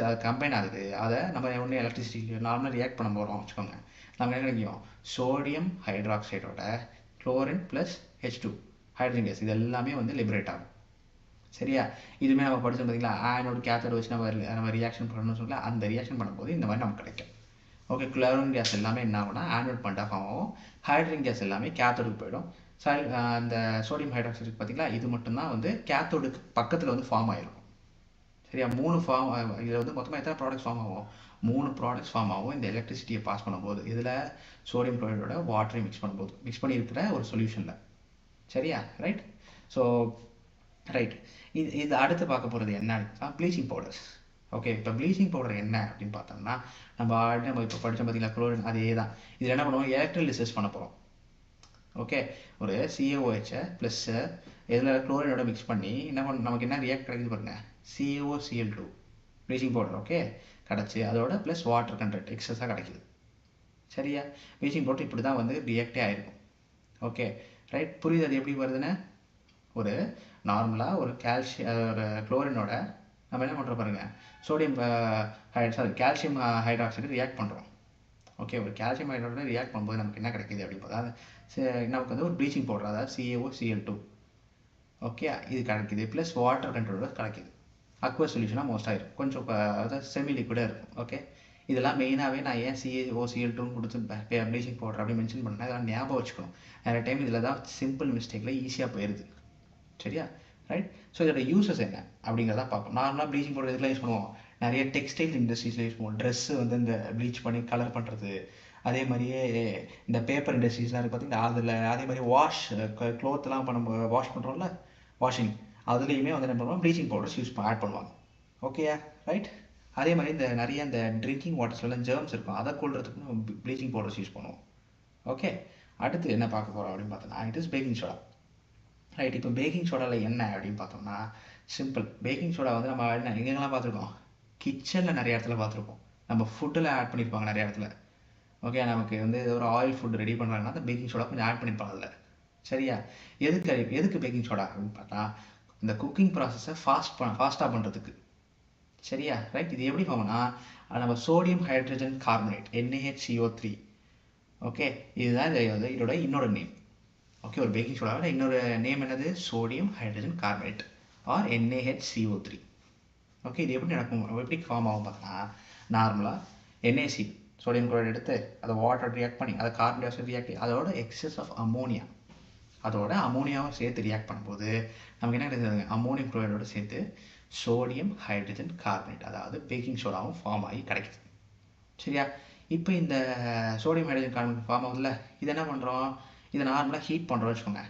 [SPEAKER 1] அது கம்பைன் ஆகுது. அதை நம்ம ஒன்று எலக்ட்ரிசிட்டி நார்மலாக ரியாக்ட் பண்ண போகிறோம் வச்சுக்கோங்க, நமக்கு என்ன கிடைக்கும், சோடியம் ஹைட்ராக்சைடோட chlorine plus H2 hydrogen gas, இது எல்லாமே வந்து லிபரேட் ஆகும். சரியா, இதுவுமே நம்ம படிச்சோம் பார்த்தீங்களா, ஆனோடு கேத்தோடு வச்சு நம்ம ரியாக்ஷன் பண்ணணும்னு சொல்லலாம். அந்த ரியாக்ஷன் பண்ணும்போது இந்த மாதிரி நமக்கு கிடைக்கும். ஓகே, குளோரின் கேஸ் எல்லாமே என்ன ஆகும்னா ஆனோட் பண்ணிட்டா ஃபார்ம் ஆகும், ஹைட்ரஜன் கேஸ் எல்லாமே கேத்தோடுக்கு போயிடும். அந்த சோடியம் ஹைட்ராக்சைடு பார்த்தீங்களா, இது மட்டும்தான் வந்து கேத்தோடுக்கு பக்கத்தில் வந்து ஃபார்ம் ஆகிருக்கும். சரியா, 3 இதில் வந்து மொத்தமாக எத்தனை ப்ராடக்ட்ஸ் ஃபார்ம் ஆகும், 3 ப்ராடக்ட்ஸ் ஃபார்ம் ஆகும் இந்த எலக்ட்ரிசிட்டியை பாஸ் பண்ணும்போது. இதில் சோடியம் குளோரைடோட வாட்டரை மிக்ஸ் பண்ணியிருக்கிற ஒரு சொல்யூஷனில். சரியா, ரைட். ஸோ ரைட், இது அடுத்து பார்க்க போகிறது என்ன அப்படின்னா, ப்ளீச்சிங் பவுடர்ஸ். ஓகே, இப்போ ப்ளீச்சிங் பவுடர் என்ன அப்படின்னு பார்த்தோம்னா, நம்ம இப்போ படித்தோம் பார்த்தீங்களா குளோரின், அதே தான். இதில் என்ன பண்ணுவோம், எலக்ட்ரோலிசிஸ் பண்ண போகிறோம். ஓகே, ஒரு CaOH ப்ளஸ் இதில் குளோரினோட மிக்ஸ் பண்ணி நமக்கு என்ன ரியாக்ட் கிடைக்குது பாருங்கள், CaOCl2 ப்ளீச்சிங் பவுடர். ஓகே, கிடச்சி அதோட ப்ளஸ் வாட்டர் கண்டென்ட் எக்ஸஸாக கிடைக்குது. சரியா, ப்ளீச்சிங் பவுடர் இப்படி தான் வந்து ரியாக்டே ஆகிருக்கும். ஓகே, ரைட், புரியுது அது எப்படி வருதுன்னு. ஒரு நார்மலாக ஒரு குளோரினோட நம்ம என்ன பண்ணுறோம் பாருங்கள், கால்சியம் ஹைட்ராக்சைடு ரியாக்ட் பண்ணுறோம். ஓகே, ஒரு கால்சியம் ஹைட்ராக்சைடு ரியாக்ட் பண்ணும்போது நமக்கு என்ன கிடைக்குது அப்படின்னு பார்த்தா, நமக்கு வந்து ஒரு ப்ளீச்சிங் பவுடர், அதாவது CaOCl2. ஓகே, இது கிடைக்குது ப்ளஸ் வாட்டர் கண்ட்ரோலோட கிடைக்குது. அக்வஸ் சொல்யூஷனாக மோஸ்ட்டாக இருக்கும், கொஞ்சம் அதாவது செமி லிக்விடாக இருக்கும். ஓகே, இதெல்லாம் மெயினாகவே நான் ஏன் CaOCl2 கொடுத்து ப்ளீச்சிங் பவுடர் அப்படி மென்ஷன் பண்ணேன், இதெல்லாம் ஞாபகம் வச்சுக்கணும். நிறைய டைம் இதில் தான் சிம்பிள் மிஸ்டேக்கில் ஈஸியாக போயிடுது. சரியா, ரைட். ஸோ இதோட யூசஸ் என்ன அப்படிங்கிறத பார்ப்போம். நார்மலாக ப்ளீச்சிங் பவுடர் இதெல்லாம் யூஸ் பண்ணுவோம், நிறைய டெக்ஸ்டைல் இண்டஸ்ட்ரீஸில் யூஸ் பண்ணுவோம். ட்ரெஸ்ஸு வந்து இந்த ப்ளீச் பண்ணி கலர் பண்ணுறது, அதே மாதிரியே இந்த பேப்பர் இண்டஸ்ட்ரீஸ்லாம் இருக்குது பார்த்தீங்கன்னா, அதில் அதே மாதிரி க்ளோத்லாம் நம்ம வாஷ் பண்ணுறோம்ல, வாஷிங், அதுலேயுமே வந்து என்ன பண்ணுவோம், ப்ளீச்சிங் பவுடர்ஸ் ஆட் பண்ணுவாங்க. ஓகேயா, ரைட். அதே மாதிரி இந்த நிறைய இந்த ட்ரிங்கிங் வாட்டர்ஸ்லாம் ஜெர்ம்ஸ் இருக்கும், அதை கொள்றதுக்கு நம்ம ப்ளீச்சிங் பவுடர்ஸ் யூஸ் பண்ணுவோம். ஓகே, அடுத்து என்ன பார்க்க போகிறோம் அப்படின்னு பார்த்தோம்னா, it is baking soda. Right, இப்போ பேக்கிங் சோடாவில் என்ன அப்படின்னு பார்த்தோம்னா, சிம்பிள். பேக்கிங் சோடா வந்து நம்ம எங்கெங்கெல்லாம் பார்த்துருக்கோம், கிச்சனில் நிறைய இடத்துல பார்த்துருப்போம், நம்ம ஃபுட்டில் ஆட் பண்ணியிருப்பாங்க நிறைய இடத்துல. ஓகே, நமக்கு வந்து ஒரு ஆயில் ஃபுட் ரெடி பண்ணுறாங்கன்னா அந்த பேக்கிங் சோடா கொஞ்சம் ஆட் பண்ணியிருப்பாங்க அதில். சரியா? எதுக்கு பேக்கிங் சோடா அப்படின்னு பார்த்தா இந்த குக்கிங் ப்ராசஸை ஃபாஸ்ட்டாக பண்ணுறதுக்கு. சரியா? ரைட். இது எப்படி ஆகும்னா நம்ம sodium hydrogen carbonate NaHCO3. Okay, இதுதான் இதோட இன்னொரு நேம். ஓகே, ஒரு பேக்கிங் சோடாவோட இன்னொரு நேம் என்னது? Sodium hydrogen carbonate or NaHCO3. Okay, இது எப்படி ஃபார்ம் ஆகும் பார்த்தோன்னா நார்மலாக NaC சோடியம் குளோரைடு எடுத்து அதை வாட்டர் ரியாக்ட் பண்ணி அதை கார்பன் டை ஆக்சைடு ரியாக்ட் அதோட எக்ஸஸ் ஆஃப் அமோனியா அதோட அமோனியாவை சேர்த்து ரியாக்ட் பண்ணும்போது நமக்கு என்ன கிடைக்குது? அமோனியம் குளோரைடோட சேர்த்து சோடியம் ஹைட்ரஜன் கார்பனேட் அதாவது பேக்கிங் சோடாவும் ஃபார்ம் ஆகி கிடைக்குது. சரியா? இப்போ இந்த சோடியம் ஹைட்ரஜன் கார்பனேட் ஃபார்ம் ஆகுதுல்ல, இது என்ன பண்ணுறோம்? இதை நார்மலாக ஹீட் பண்ணுறோம்னு வச்சுக்கோங்க.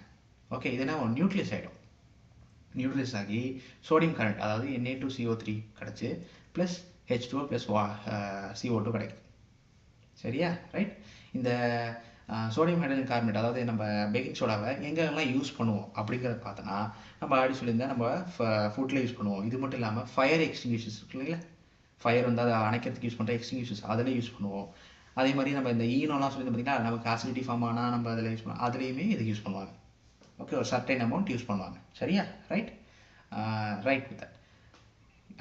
[SPEAKER 1] ஓகே, இது என்ன நியூட்ரியஸ் ஆகிடும். நியூட்ரியஸ் ஆகி சோடியம் கரண்ட் அதாவது Na2CO3 கிடச்சி ப்ளஸ் H2O ப்ளஸ் CO2 கிடைக்குது. சரியா? ரைட். இந்த சோடியம் ஹைட்ரஜன் கார்பனேட் அதாவது நம்ம பேக்கிங் சோடாவை எங்கெல்லாம் யூஸ் பண்ணுவோம் அப்படிங்கிறத பார்த்தோன்னா நம்ம ஆல்ரெடி சொல்லியிருந்தேன், நம்ம ஃபுட்டில் யூஸ் பண்ணுவோம். இது மட்டும் இல்லாமல் ஃபயர் எக்ஸ்டிங்யூஷர்ஸ் இருக்கு இல்லைங்களா? ஃபயர் வந்து அதை அணைக்கிறதுக்கு யூஸ் பண்ணுற எக்ஸ்டிங்யூஷர்ஸ் அதில் யூஸ் பண்ணுவோம். அதே மாதிரி நம்ம இந்த ஈனோலாம் சொல்லி பார்த்தீங்கன்னா நமக்கு அசிடிட்டி ஃபார்ம் ஆனால் நம்ம அதில் யூஸ் பண்ணுவோம். அதுலேயுமே இது யூஸ் பண்ணுவாங்க. ஓகே, ஒரு சர்டைன் அமௌண்ட் யூஸ் பண்ணுவாங்க. சரியா? Right. Right with that.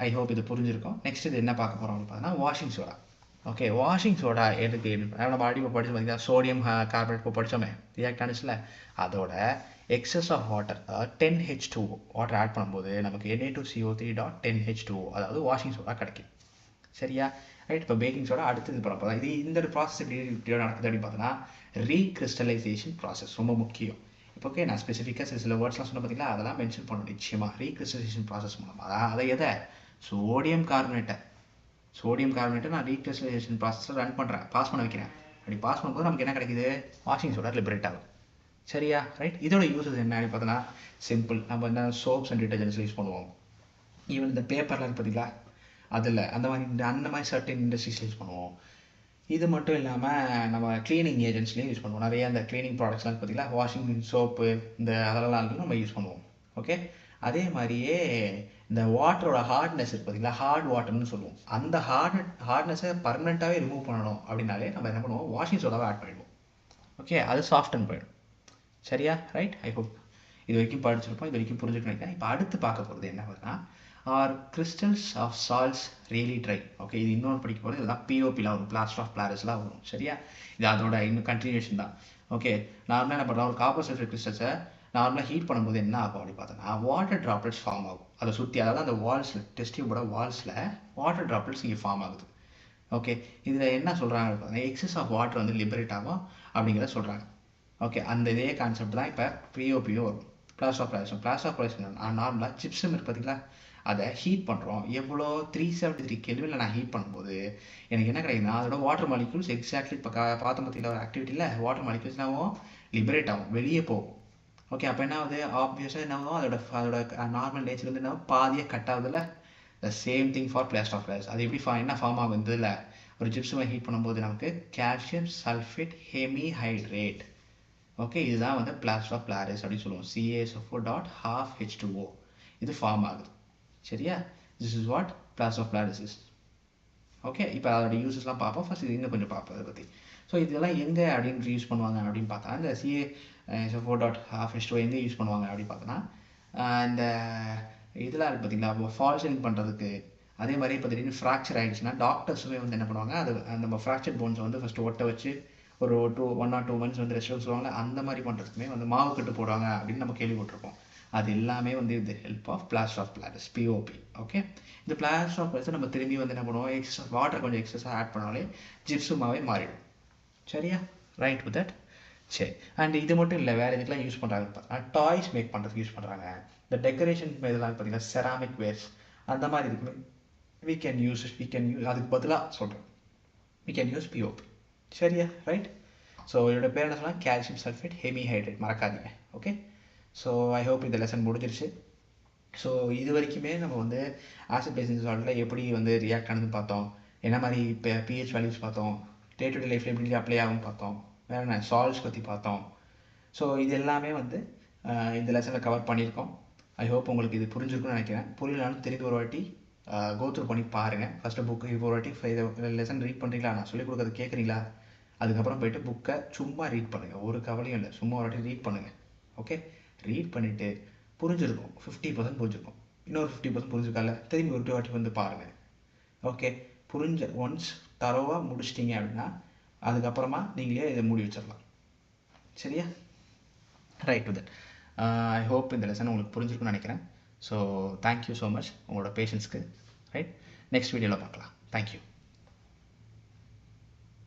[SPEAKER 1] I hope இது புரிஞ்சிருக்கும். நெக்ஸ்ட் இது என்ன பார்க்க போகிறோம் அப்படின்னு பார்த்தீங்கன்னா washing soda. Okay, washing soda எதுக்கு? நம்ம ஆடி இப்போ படிச்சு பார்த்தீங்கன்னா சோடியம் கார்பனேட் இப்போ படித்தோமே ரியாக்ட் ஆனிச்சுல, அதோட excess of water 10H2O water add பண்ணும்போது நமக்கு Na2CO3.10H2O அதாவது வாஷிங் சோடா கிடைக்கும். சரியா? ரைட். இப்போ பேக்கிங் சோடா அடுத்து இது பண்ண இது இந்த ப்ராசஸ் எப்படி நடக்குது அப்படின்னு பார்த்தோன்னா ரீக்ரிஸ்டலைசேஷன் ப்ராசஸ் ரொம்ப முக்கியம். இப்போ ஓகே, நான் ஸ்பெசிஃபிக்காக சில வேர்ட்ஸ்லாம் சொன்ன பார்த்தீங்களா, அதெல்லாம் மென்ஷன் பண்ணணும் நிச்சயமாக. ரீக்ரிஸ்டலைசேஷன் ப்ராசஸ் மூலமாக அதை எதை? சோடியம் கார்பனேட்டை நான் ரீக்ரிஸ்டலைசேஷன் ப்ராசஸில் ரன் பண்ணுறேன், பாஸ் பண்ண வைக்கிறேன். அப்படி பாஸ் பண்ணும்போது நமக்கு என்ன கிடைக்குது? வாஷிங் சோடா லிபரேட் ஆகும். சரியா? ரைட். இதோட யூஸஸ் என்ன அப்படின்னு பார்த்தோன்னா சிம்பிள். நம்ம என்ன சோப்ஸ் அண்ட் டிட்டர்ஜென்ட்ஸ் யூஸ் பண்ணுவோம். ஈவன் இந்த பேப்பர்லாம் பார்த்தீங்களா, அதில் அந்த மாதிரி சர்டன் இண்டஸ்ட்ரீஸில் யூஸ் பண்ணுவோம். இது மட்டும் இல்லாமல் நம்ம க்ளீனிங் ஏஜென்ட்ஸ்லேயும் யூஸ் பண்ணுவோம். நிறைய அந்த க்ளீனிங் ப்ராடக்ட்ஸ்லாம் பார்த்தீங்களா, வாஷிங் சோப்பு இந்த அதெல்லாம் நம்ம யூஸ் பண்ணுவோம். ஓகே, அதே மாதிரியே இந்த வாட்டரோட ஹார்ட்னஸ் இருக்குது பார்த்தீங்களா, ஹார்ட் வாட்டர்னு சொல்லுவோம். அந்த ஹார்ட்னஸை பர்மனெண்ட்டாகவே ரிமூவ் பண்ணணும் அப்படின்னாலே நம்ம என்ன பண்ணுவோம்? வாஷிங் சோடாவை ஆட் பண்ணிடுவோம். ஓகே, அது சாஃப்டன் போயிடும். சரியா? ரைட். ஐ ஹோப் இது வரைக்கும் படிச்சிருப்போம், இது வரைக்கும் புரிஞ்சுக்க நினைக்கிறேன். இப்போ அடுத்து பார்க்க போகிறது என்ன வருதுன்னா are crystals of salts really dry. Okay, இது இன்னொன்று படிக்க போகிறது இதுதான் POPலாம் வரும், பிளாஸ்டர் ஆஃப் பாரிஸ்லாம் வரும். சரியா? இது அதோட இன்னும் கண்டினியூஷன் தான். ஓகே, நார்மலாக என்ன பண்ணுறோம்? ஒரு காப்பர் சல்ஃபேட் கிறிஸ்டல்ஸை நார்மலாக ஹீட் பண்ணும்போது என்ன ஆகும் அப்படின்னு பார்த்தோன்னா வாட்டர் ட்ராப்லெட்ஸ் ஃபார்ம் ஆகும். அதை சுற்றி அதாவது அந்த வால்ஸில் டெஸ்ட் டியூபோட வால்ஸில் வாட்டர் ட்ராப்லெட்ஸ் இங்கே ஃபார்ம் ஆகுது. ஓகே, இதில் என்ன சொல்கிறாங்க பார்த்தீங்கன்னா எக்ஸஸ் ஆஃப் வாட்டர் வந்து லிபரேட் ஆகும் அப்படிங்கிறத சொல்கிறாங்க. ஓகே, அந்த இதே கான்செப்ட் தான் இப்போ POPயும் வரும், பிளாஸ்டர் ஆஃப் பாரிஸ். நார்மலாக ஜிப்சம் இருக்கு பார்த்தீங்களா, அதை ஹீட் பண்ணுறோம். எவ்வளோ 373 கெல்வினில் நான் ஹீட் பண்ணும்போது எனக்கு என்ன கிடைக்குதுன்னா அதோட வாட்டர் மாலிக்யூல்ஸ் எக்ஸாக்ட்லி இப்போ பார்த்தோம் பார்த்தீங்களா ஒரு ஆக்டிவிட்டியில் வாட்டர் மாலிக்யூல்ஸ் என்னாகும்? லிபரேட் ஆகும், வெளியே போகும். ஓகே, அப்போ என்ன ஆகுது? ஆப்வியஸாக என்ன ஆகும்? அதோட நார்மல் நேச்சர் வந்து என்ன பாதியாக கட் ஆகுதுல்ல. The same thing for plaster of Paris. அது எப்படி என்ன ஃபார்ம் ஆகும்? இதில் ஒரு ஜிப்சமை ஹீட் பண்ணும்போது நமக்கு கால்சியம் சல்ஃபேட் ஹெமிஹைட்ரேட். ஓகே, இதுதான் வந்து பிளாஸ்டர் ஆஃப் பாரிஸ் அப்படின்னு சொல்லுவோம். CaSO4.12H2O இது ஃபார்ம் ஆகுது. சரியா? This is what plaster of Paris is. Okay, இப்போ அதோட யூஸஸ்லாம் பார்ப்போம். ஃபர்ஸ்ட் இது இன்னும் கொஞ்சம் பார்ப்போம் அதை பற்றி. ஸோ இதெல்லாம் எங்கே அப்படின்னு யூஸ் பண்ணுவாங்க அப்படின்னு பார்த்தா இந்த CaSO4.12H2O எங்கே யூஸ் பண்ணுவாங்க அப்படின்னு பார்த்தோன்னா இந்த இதெல்லாம் இருக்குது பார்த்தீங்களா, ஃபால் சீலிங் பண்ணுறதுக்கு. அதே மாதிரி இப்போ திடீர்னு ஃப்ராக்சர் ஆகிடுச்சுன்னா டாக்டர்ஸுமே வந்து என்ன பண்ணுவாங்க? அது நம்ம ஃப்ராக்சர் போன்ஸை வந்து ஃபஸ்ட்டு ஒட்ட வச்சு ஒரு 1 or 2 months வந்து ரெஸ்ட் சொல்லுவாங்க. அந்த மாதிரி பண்ணுறதுக்குமே வந்து மாவு கட்டு போடுவாங்க அப்படின்னு நம்ம கேள்விப்பட்டிருப்போம். அது எல்லாமே வந்து with help of plaster of Paris, POP. Okay, இந்த பிளாஸ்டர் ஆஃப் பாரிஸை நம்ம திரும்பி வந்து என்ன பண்ணுவோம்? எக்ஸஸ் வாட்டர் கொஞ்சம் எக்ஸஸாக ஆட் பண்ணாலே ஜிப்சுமாவே மாறிடும். சரியா? Right with that. சரி, அண்ட் இது மட்டும் இல்லை, வேறு எதுக்கெல்லாம் யூஸ் பண்ணுறாங்கன்னு பார்த்தீங்கன்னா டாய்ஸ் மேக் பண்ணுறதுக்கு யூஸ் பண்ணுறாங்க. இந்த டெக்கரேஷன் இதெல்லாம் பார்த்தீங்கன்னா செராமிக் வேர்ஸ் அந்த மாதிரி இருக்குமே we can use அதுக்கு பதிலாக சொல்கிறேன், we can use POP. சரியா? ரைட். ஸோ இதோட பேர் என்ன சொன்னால் கால்சியம் சல்ஃபேட் ஹெமிஹைட்ரேட், மறக்காதீங்க. ஓகே, ஸோ ஐ ஹோப் இந்த லெசன் முடிஞ்சிருச்சு. ஸோ இது வரைக்குமே நம்ம வந்து ஆசிட் பேஸ் சால்ட்டில் எப்படி வந்து ரியாக்ட் ஆனதுன்னு பார்த்தோம், என்ன மாதிரி இப்போ pH வேல்யூஸ் பார்த்தோம், டே டு டே லைஃப்பில் எப்படி அப்ளை ஆகும் பார்த்தோம், வேறு என்ன சால்ட்ஸ் பற்றி பார்த்தோம். ஸோ இது எல்லாமே வந்து இந்த லெசனில் கவர் பண்ணியிருக்கோம். ஐ ஹோப் உங்களுக்கு இது புரிஞ்சிருக்குன்னு நினைக்கிறேன். புரியலான்னு தெரிந்து ஒரு வாட்டி கோத்ரூ பண்ணி பாருங்கள். ஃபஸ்ட்டு புக்கு ஒரு வாட்டி லெசன் ரீட் பண்ணுறீங்களா, நான் சொல்லிக் கொடுக்குறது கேட்குறீங்களா அதுக்கப்புறம் போயிட்டு புக்கை சும்மா ரீட் பண்ணுங்கள், ஒரு கவலையும் இல்லை, சும்மா ஒரு வாட்டி ரீட் பண்ணுங்கள். ஓகே, ரீட் பண்ணிவிட்டு புரிஞ்சிருக்கும், 50% புரிஞ்சிருக்கும். இன்னொரு 50% புரிஞ்சிருக்கால, திரும்பி ஒரு வாட்டி வந்து பாருங்கள். ஓகே, ஒன்ஸ் தரோவாக முடிச்சிட்டிங்க அப்படின்னா அதுக்கப்புறமா நீங்களே இதை மூடி வச்சிடலாம். சரியா? Right with that. I hope இந்த லெசன் உங்களுக்கு புரிஞ்சிருக்குன்னு நினைக்கிறேன். ஸோ தேங்க்யூ ஸோ மச் உங்களோட பேஷன்ஸ்க்கு. ரைட், நெக்ஸ்ட் வீடியோவில் பார்க்கலாம். தேங்க்யூ.